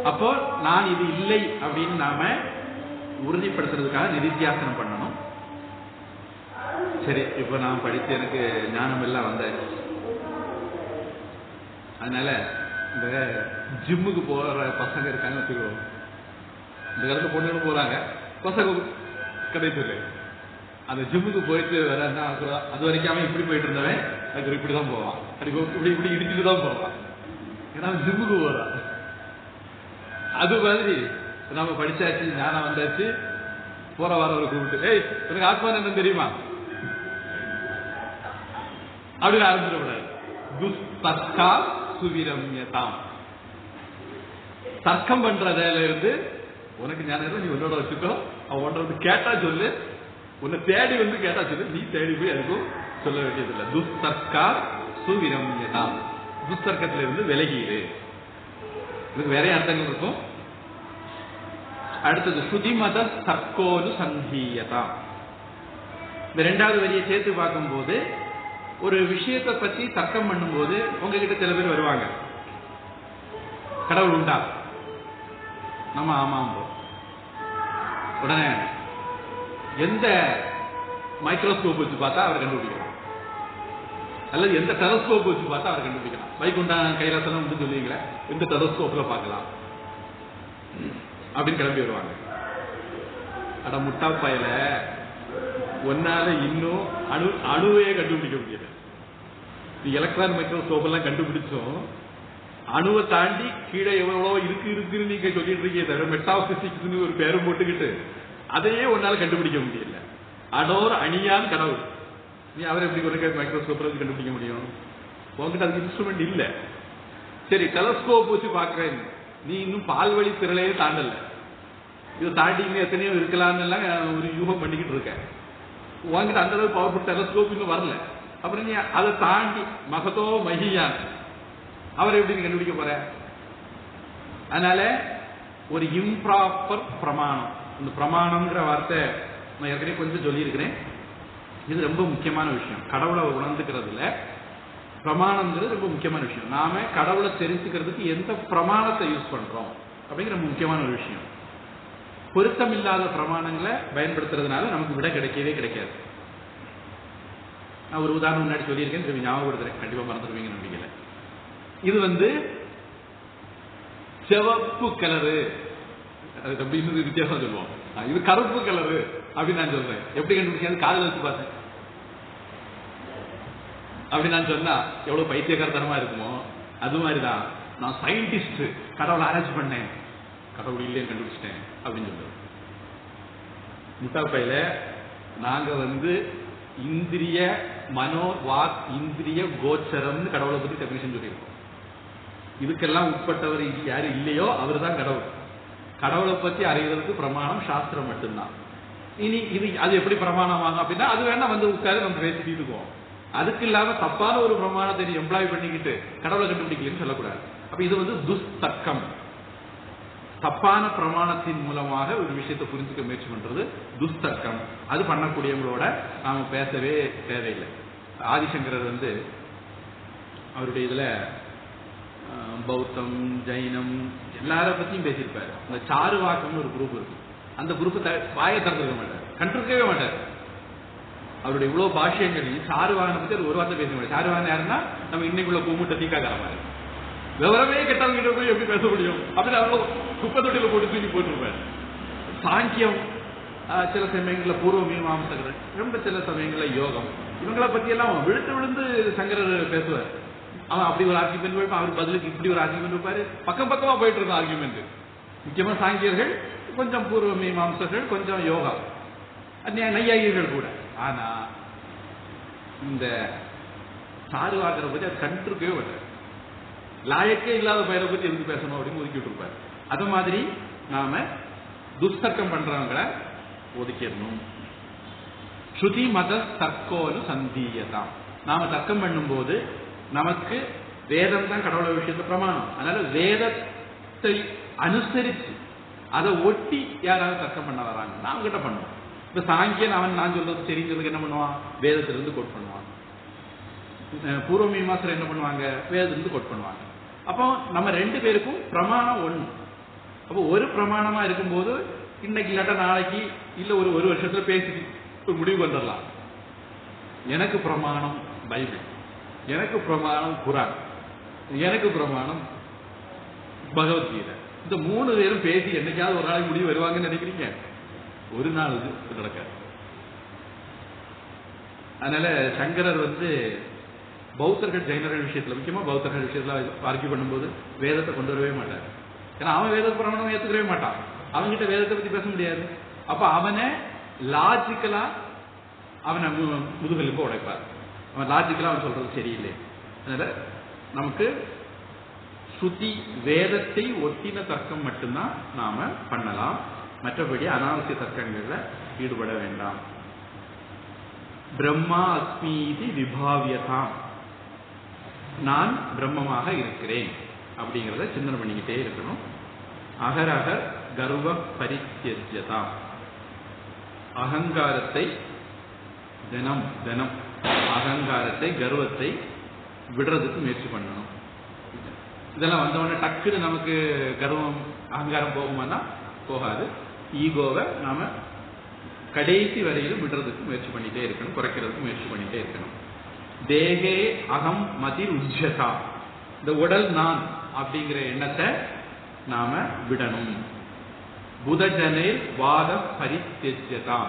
அப்போ நான் இது இல்லை அப்படின்னு நாம உறுதிப்படுத்துறதுக்காக நிதித்தியாசனம் பண்ணணும். சரி, இப்ப நான் படித்து எனக்கு ஞானம் எல்லாம் வந்தாச்சு. அதனால இந்த ஜிம்முக்கு போற பசங்க இருக்காங்க வச்சுக்கோங்க. இந்த காலத்துல பொண்ணுன்னு போறாங்க, பசங்க கிடையாது. அந்த ஜிம்முக்கு போயிட்டு வர அது வரைக்கும் அவன் இப்படி போயிட்டு இருந்தவன் அது இப்படிதான் போவான், இப்படி இப்படி இடிச்சுட்டு தான் போவான். ஏன்னா ஜிம்முக்கு போறான். அது மாதிரி நாம படிச்சாச்சு, ஞானம் வந்தாச்சு, போற வாரம் கூப்பிட்டு, ஏய் உனக்கு ஆத்மா என்ன தெரியுமா அப்படின்னு ஆரம்பிச்சிடக்கூடாது. துஸ்தர்க்கா சுவிரம்யதாம். தர்க்கம் பண்றதுல இருந்து உனக்கு ஞானம் நீ உன்னோட வச்சுக்கோ, அவன் ஒன்றது கேட்டா சொல்லு, உன்னை தேடி வந்து கேட்டா சொல்லு, நீ தேடி போய் அதுக்கும் சொல்ல வேண்டியதில்லை. துஸ்தர்க்கா சுவிரம்யதாம். துஸ்தர்க்கத்தில இருந்து விலகிடு. இதுக்கு வேற அர்த்தங்கள் இருக்கும். அடுத்தது சுதிமத தர்க்கோனு சந்தீயதா. இந்த ரெண்டாவது வரியை சேர்த்து பார்க்கும்போது ஒரு விஷயத்தை பத்தி தர்க்கம் பண்ணும்போது உங்ககிட்ட சில பேர் வருவாங்க, கடவுள் உண்டா? நம்ம ஆமாம். உடனே எந்த மைக்ரோஸ்கோப் வச்சு பார்த்தா அவர் கண்டுபிடிக்கலாம், அல்லது எந்த டெலஸ்கோப் வச்சு பார்த்தா அவர் கண்டுபிடிக்கலாம். வைகுண்டா கைலாசம் வந்து சொல்லுவீங்களே, எந்த டெலஸ்கோப்ல பார்க்கலாம் அப்படின்னு கிளம்பி வருவாங்க. அட முட்டா பயல, ஒன்னால இன்னும் அணுவையே கண்டுபிடிக்க முடியல. நீ எலக்ட்ரான் மைக்ரோஸ்கோப் எல்லாம் கண்டுபிடிச்சோம், அணுவை தாண்டி கீழே எவ்வளோ இருக்குன்னு நீங்க சொல்லிட்டு இருக்கீங்க தவிர மெட்டாபிசிக்ஸ்னு ஒரு பேரும் போட்டுக்கிட்டு அதையே ஒன்னால கண்டுபிடிக்க முடியல. அடோர் அணியான் கடவுள், நீ அவரை எப்படி ஒரு மைக்ரோஸ்கோப்ல வச்சு கண்டுபிடிக்க முடியும்? உங்ககிட்ட அதுக்கு இன்ஸ்ட்ருமெண்ட் இல்ல. சரி, டெலஸ்கோப் வச்சு பாக்குறேன், நீ இன்னும் பால்வழி திரளையே தாண்டல. இதை தாண்டி இன்னும் எத்தனையோ இருக்கலாம்னு எல்லாம் ஒரு யூகம் பண்ணிக்கிட்டு இருக்க. உங்ககிட்ட அந்த அளவுக்கு பவர்ஃபுல் டெலஸ்கோப் இன்னும் வரல. அப்புறம் நீ அதை தாண்டி மகதோ மகியான் அவரை எப்படி கண்டுபிடிக்க போற? அதனால ஒரு இம்ப்ராப்பர் பிரமாணம். இந்த பிரமாணம்ங்கிற வார்த்தை நான் ஏற்கனவே கொஞ்சம் சொல்லியிருக்கிறேன். இது ரொம்ப முக்கியமான விஷயம். கடவுளை உணர்ந்துக்கிறதுல பிரமாணம்ங்கிறது ரொம்ப முக்கியமான விஷயம். நாம கடவுளை தெரிஞ்சுக்கிறதுக்கு எந்த பிரமாணத்தை யூஸ் பண்றோம் அப்படிங்கிற முக்கியமான ஒரு விஷயம். பொருத்தம் இல்லாத பிரமாணங்களை பயன்படுத்துறதுனால நமக்கு விட கிடைக்கவே கிடைக்காது. நான் ஒரு உதாரணம் முன்னாடி சொல்லியிருக்கேன், திரும்பி ஞாபகப்படுத்துறேன், கண்டிப்பா மறந்துடுவீங்க நம்பிக்கையில. இது சிவப்பு கலரு ரொம்ப இன்னொரு வித்தியாசம் சொல்லுவோம். இது கருப்பு கலரு அப்படின்னு நான் சொல்றேன். எப்படி கண்டுபிடிச்சது? காதல் வச்சு பார்த்தேன் அப்படி நான் சொன்னா எவ்வளவு பைத்தியக்காரத்தனமா இருக்குமோ அது மாதிரிதான் நான் சயின்டிஸ்ட், கடவுளை ஆராய்ச்சி பண்ணேன், கடவுள் இல்லைன்னு கண்டுபிடிச்சிட்டேன் அப்படின்னு சொல்றது. முட்டாப்பையில நாங்க இந்திரிய மனோ வாக் இந்திரிய கோச்சரம்னு கடவுளை பத்தி டெபினிஷன் சொல்லியிருக்கோம். இதுக்கெல்லாம் உட்பட்டவர் யாரு இல்லையோ அவர் தான் கடவுள். கடவுளை பத்தி அறிவதற்கு பிரமாணம் சாஸ்திரம் மட்டும்தான். இனி இது அது எப்படி பிரமாணமாகும் அப்படின்னா அது வேணா உட்காரு நம்ம பேசிட்டு இருக்கோம். அதுக்கு இல்லாம தப்பான ஒரு பிரமாணத்தை எம்ப்ளாய் பண்ணிக்கிட்டு கடவுளை கண்டுபிடிக்கலன்னு சொல்லக்கூடாது. அப்ப இது துஸ்தர்க்கம். தப்பான பிரமாணத்தின் மூலமாக ஒரு விஷயத்தை புரிஞ்சுக்க முயற்சி பண்றது துஸ்தர்க்கம். அது பண்ணக்கூடியவங்களோட நாம பேசவே தேவையில்லை. ஆதிசங்கரர் அவருடைய இதுல பௌத்தம் ஜைனம் எல்லார பத்தியும் பேசியிருப்பாரு. அந்த சாருவாக்கம்னு ஒரு குரூப் இருக்கு. அந்த குரூப் வாயை திறந்துருக்க மாட்டார், கண்டிருக்கவே மாட்டார். அவருடைய இவ்வளவு பாஷ்யங்களையும் சாருவாகனை பத்தி ஒரு வார்த்தை பேச முடியாது. சாருவாகன் யாருன்னா நம்ம இன்னைக்குள்ள கூமுட்ட தீக்காக்கார மாதிரி விவரமே கெட்டவங்க போய் எப்படி பேச முடியும் அப்படின்னு அவங்க குப்பை தொட்டியில போட்டு தூக்கி போட்டுருப்பாரு. சாங்கியம் சில சமயங்களில் பூர்வ மீமாம்சகர், ரொம்ப சில சமயங்களில் யோகம், இவங்களை பத்தி எல்லாம் விழுந்து விழுந்து சங்கரர் பேசுவார். அவன் அப்படி ஒரு ஆர்குமெண்ட் வைப்பான், அவர் பதிலுக்கு இப்படி ஒரு ஆர்குமெண்ட் வைப்பாரு. பக்கம் பக்கமா போயிட்டு இருந்த ஆர்குமெண்ட். முக்கியமா சாங்கியர்கள், கொஞ்சம் பூர்வ மீமாம்சகர்கள், கொஞ்சம் யோகா, நையாயிகள் கூட. ஆனா இந்த சாருவாக்கரை பத்தி அது கண்டிருக்கவே மாட்டார். லாயக்கே இல்லாத பயிரை பத்தி எதுக்கு பேசணும் அப்படின்னு ஒதுக்கிட்டு இருப்பார். அது மாதிரி நாம துஸ்தர்க்கம் பண்றவங்களை ஒதுக்கிடணும். ஸ்ருதி மத தர்க்கோனு சந்தீயதாம். நாம தர்க்கம் பண்ணும் போது நமக்கு வேதம் தான் கடவுள விஷயத்த பிரமாணம். அதனால வேதத்தை அனுசரிச்சு அதை ஒட்டி யாராவது தர்க்கம் பண்ண வராங்க, நாம கிட்ட பண்ணுவோம். இப்ப சாங்கியன் நான் சொல்றது சரிங்கிறதுக்கு என்ன பண்ணுவான்? வேதத்திலிருந்து கோட் பண்ணுவான். பூர்வ மீமாசர் என்ன பண்ணுவாங்க? வேதத்திலிருந்து கோட் பண்ணுவாங்க. அப்போ நம்ம ரெண்டு பேருக்கும் பிரமாணம் ஒண்ணு. அப்போ ஒரு பிரமாணமா இருக்கும்போது இன்னைக்கு இல்லாட்டா நாளைக்கு இல்ல ஒரு வருஷத்துல பேசி ஒரு முடிவு வந்துடலாம். எனக்கு பிரமாணம் பைபிள், எனக்கு பிரமாணம் குரான், எனக்கு பிரமாணம் பகவத்கீதை. இந்த மூணு பேரும் பேசி என்னைக்காவது ஒரு நாளைக்கு முடிவு வருவாங்கன்னு நினைக்கிறீங்க? ஒரு நாள் இது நடக்காது. அதனால சங்கரர் பௌத்தர்கள் ஜெயினர்கள் விஷயத்துல, முக்கியமா பௌத்தர்கள் விஷயத்துல ஆர்கியூ பண்ணும்போது வேதத்தை கொண்டு வரவே மாட்டார். ஏன்னா அவன் வேத பிரமாணம் ஏத்துக்கவே மாட்டான். அவன்கிட்ட வேதத்தை பத்தி பேச முடியாது. அப்ப அவனை லாஜிக்கலா அவனை முதுகெலும்பு உடைப்பார். அவன் லாஜிக்கலா அவன் சொல்றது சரியில்லை. அதனால நமக்கு ஸ்ருதி வேதத்தை ஒட்டின தர்க்கம் மட்டும்தான் நாம பண்ணலாம். மற்றபடி அனாவசிய தர்க்கங்கள்ல ஈடுபட வேண்டாம். பிரம்மா அஸ்மீதி விபாவியதாம், நான் பிரம்மமாக இருக்கிறேன் அப்படிங்கிறத சிந்தனை பண்ணிக்கிட்டே இருக்கணும். அகரக கர்வ பரித்யஜ்யதாம், அகங்காரத்தை தினம் தினம் அகங்காரத்தை கர்வத்தை விடுறதுக்கு முயற்சி பண்ணணும். இதெல்லாம் வந்தவொடனே டக்குன்னு நமக்கு கர்வம் அகங்காரம் போகுமானா போகாது. ஈகோவை நாம கடைசி வரையிலும் விடுறதுக்கு முயற்சி பண்ணிட்டே இருக்கணும், குறைக்கிறதுக்கு முயற்சி பண்ணிட்டே இருக்கணும். தேகே அகம் மதிர் உஜ்ஜதா, இந்த உடல் நான் அப்படிங்கிற எண்ணத்தை நாம விடணும். புதஜனே வாத பரித்யஜ்யதா,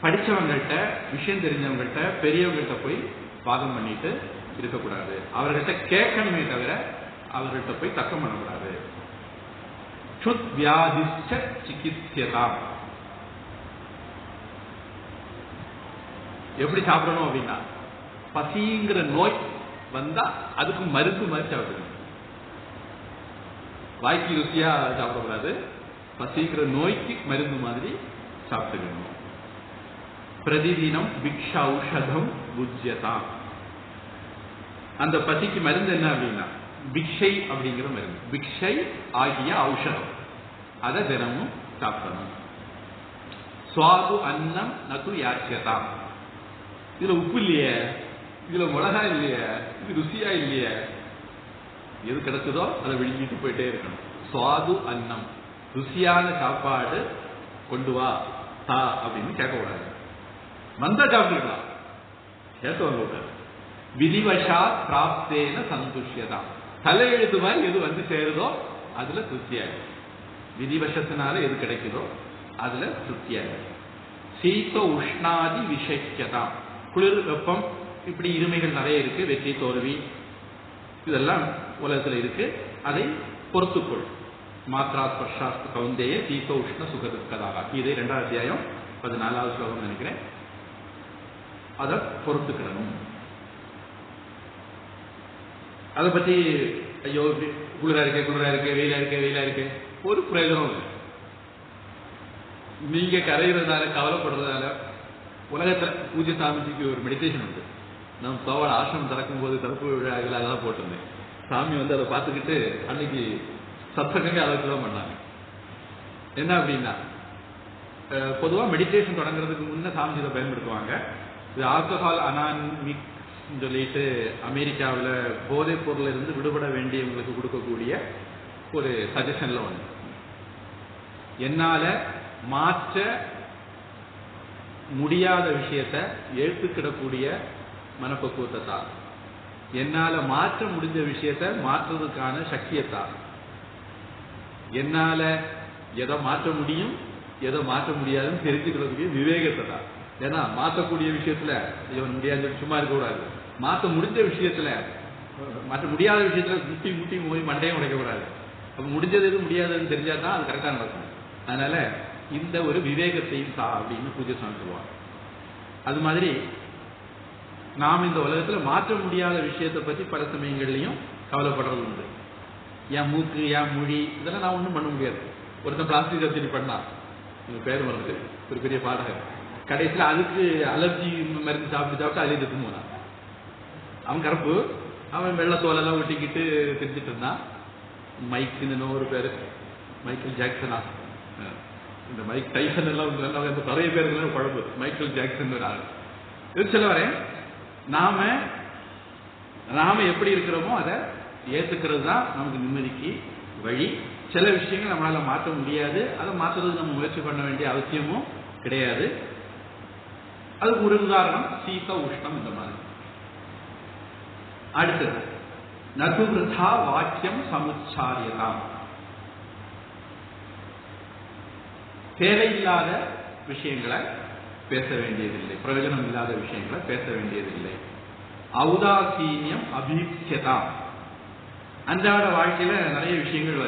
படிச்சவங்கள்ட்ட விஷயம் தெரிஞ்சவங்கள்ட்ட பெரியவங்கள்ட்ட போய் வாதம் பண்ணிட்டு இருக்கக்கூடாது. அவர்கிட்ட கேட்கணுமே தவிர அவர்கிட்ட போய் தர்க்கம் பண்ணக்கூடாது. சுத் வியாதிஷ்ட சிகித்யதா, எப்படி சாப்பிடணும் அப்படின்னா பசிங்கிற நோய் வந்தா அதுக்கு மருந்து மாதிரி சாப்பிடணும். வாய்க்கு ருசியா சாப்பிடக்கூடாது, பசிங்கிற நோய்க்கு மருந்து மாதிரி சாப்பிட்டுக்கணும். பிரதிதினம் பிக்ஷ ஔஷதம் புஜ்யதா, அந்த பசிக்கு மருந்து என்ன அப்படின்னா பிக்ஷை அப்படிங்கிற மருந்து, பிக்ஷை ஆகிய ஔஷதம், அதை தினமும் சாப்பிடணும். சுவாது அன்னம் நது யாச்சியதா, இதுல உப்பு இல்லையே, இதுல மிளகா இல்லையே, இது ருசியா இல்லையே, எது கிடைச்சதோ அதை விழுங்கிட்டு போயிட்டே இருக்கணும். சுவாது அன்னம், ருசியான சாப்பாடு கொண்டு வா தா அப்படின்னு கேட்கக்கூடாது. வந்தா சாப்பிட்டுக்கலாம், கேட்க வரக்கூடாது. விதிவசா பிராப்தேன சந்துஷ்யதா, தலையெழுத்து மாதிரி எது வந்து சேருதோ அதுல திருப்தியாகும். விதிவசத்தினால எது கிடைக்குதோ அதுல திருப்தியா இருக்கு. சீத உஷ்ணாதி விஷயத்தான், குளிர் வெப்பம் இப்படி இருமைகள் நிறைய இருக்கு, வெற்றி தோல்வி இதெல்லாம் உலகத்துல இருக்கு, அதை பொறுத்துக்கொள். மாத்ரா ஸ்பர்ஷாஸ்து கௌந்தேய சீத உஷ்ண சுகதுக்கதாக, இது 2வது அத்தியாயம் 14வது ஸ்லோகம் நினைக்கிறேன். அதை பொறுத்துக்கிடணும். அதை பத்தி ஐயோ குளிரா இருக்கு வெயிலா இருக்கு ஒரு பிரயோஜனம் இல்லை. நீங்க கரையிறதுனால கவலைப்படுறதுனால உலகத்துல பூஜை சாமிஜிக்கு ஒரு மெடிடேஷன் உண்டு. நம்ம சோழ ஆசிரமம் திறக்கும் போது திறப்பு விழாக்கள் அதெல்லாம் போட்டிருந்தேன். சாமி அதை பார்த்துக்கிட்டு அன்னைக்கு சத்தங்கங்க அதை தான் பண்ணாங்க. என்ன அப்படின்னா, பொதுவாக மெடிடேஷன் தொடங்குறதுக்கு முன்ன சாமிஜி இதை பயன்படுத்துவாங்க. இது ஆல்கஹால் அனாமிக் சொல்லிட்டு அமெரிக்காவில் போதைப் பொருள் இருந்து விடுபட வேண்டியவங்களுக்கு கொடுக்கக்கூடிய ஒரு சஜஷன்ல ஒன்று. என்னால மாற்ற முடியாத விஷயத்தை ஏற்றுக்கிடக்கூடிய மனப்பக்குவத்தை தான், என்னால மாற்ற முடிஞ்ச விஷயத்தை மாற்றுறதுக்கான சக்தியை தான், என்னால எதை மாற்ற முடியும் எதை மாற்ற முடியாதுன்னு தெரிஞ்சுக்கிறதுக்கு விவேகத்தை தான். ஏன்னா மாற்றக்கூடிய விஷயத்துல இவன் முடியாது சும்மா இருக்கக்கூடாது, மாற்ற முடிஞ்ச விஷயத்துல மாற்ற முடியாத விஷயத்துல முட்டி போய் மண்டையும் உடைக்கக்கூடாது. அப்ப முடிஞ்சது எது முடியாதுன்னு தெரிஞ்சாதான் அது கரெக்டா நடக்கும். அதனால இந்த ஒரு விவேகத்தையும் தா அப்படின்னு பூஜை சொல்லுவாங்க. அது மாதிரி நாம் இந்த உலகத்துல மாற்ற முடியாத விஷயத்தை பத்தி பல சமயங்கள்லையும் கவலைப்படுறது உண்டு. என் மூக்கு என் மொழி இதெல்லாம் நான் ஒன்றும் பண்ண முடியாது. ஒருத்தன் பிளாஸ்டிக் சர்ஜரி பண்ணா, பேர் வருது, ஒரு பெரிய பாடகர், கடைசியில் அதுக்கு அலர்ஜி மருந்து சாப்பிட்டு அதிலே திட்டு போனான். அவன் கருப்பு, அவன் வெள்ளத்தோலெல்லாம் ஒட்டிக்கிட்டு தெரிஞ்சிட்டு இருந்தான். மைக்குன்னு ஒரு பேரு, மைக்கேல் ஜாக்சனா, இந்த மைக் டைசன் எல்லாம் நிறைய பேருக்கு குழம்பு, மைக்கேல் ஜாக்சன் ஒரு ஆள். இது சொல்ல வரேன், நாம எப்படி இருக்கிறோமோ அதை ஏற்றுக்கிறது தான் நமக்கு நிம்மதிக்கு வழி. சில விஷயங்கள் நம்மளால மாற்ற முடியாது, அதை மாற்றுறதுக்கு நம்ம முயற்சி பண்ண வேண்டிய அவசியமும் கிடையாது. அதுக்கு ஒரு உதாரணம் சீத உஷ்ணம் இந்த மாதிரி. அடுத்தது நதுவிருதா வாக்கியம் சமுச்சாரியதாம், தேவையில்லாத விஷயங்களை பேச வேண்டியதில்லை, பிரயோஜனம் இல்லாத விஷயங்களை பேச வேண்டியதில்லை. ஔதாசீன்யம் அபீட்சதாம், அன்றாட வாழ்க்கையில நிறைய விஷயங்கள்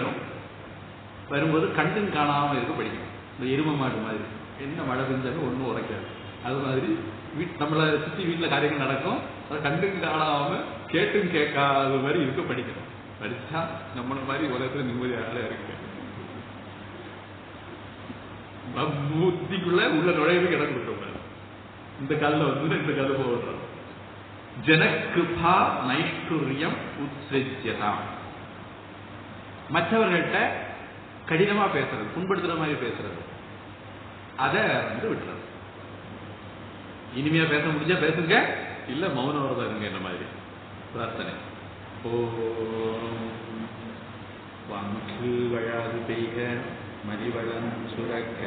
வரும்போது கண்டும் காணாம இருக்க படிக்கணும். இந்த எரும மாடு மாதிரி, என்ன மழை பெஞ்சாலும் ஒன்றும் உரைக்காது. அது மாதிரி நம்மளை சுற்றி வீட்டில் காரியங்கள் நடக்கும், அதை கண்டும் காணாம கேட்டும் கேட்காத மாதிரி இருக்க படிக்கணும். படிச்சா நம்மள மாதிரி உலகத்துல நிம்மதியாக இருக்கு. புத்திக்குள்ள உள்ள நுழைவு இடம் கொடுக்க, இந்த காலில் இந்த காலில் போடுறோம். ஜனகிருபா நைஷ்டுரியம் உத்ஸியதாம், மற்றவர்கள்ட்ட கடினமா பேசுறது, புண்படுத்துற மாதிரி பேசுறது, அதை விட்டுறது. இனிமையா பேச முடிஞ்சா பேசுங்க, இல்ல மௌனம் வரதா இருங்க. என்ன மாதிரி பிரார்த்தனை. ஓம் வழாது பெய்க மதிவளம் சுரக்க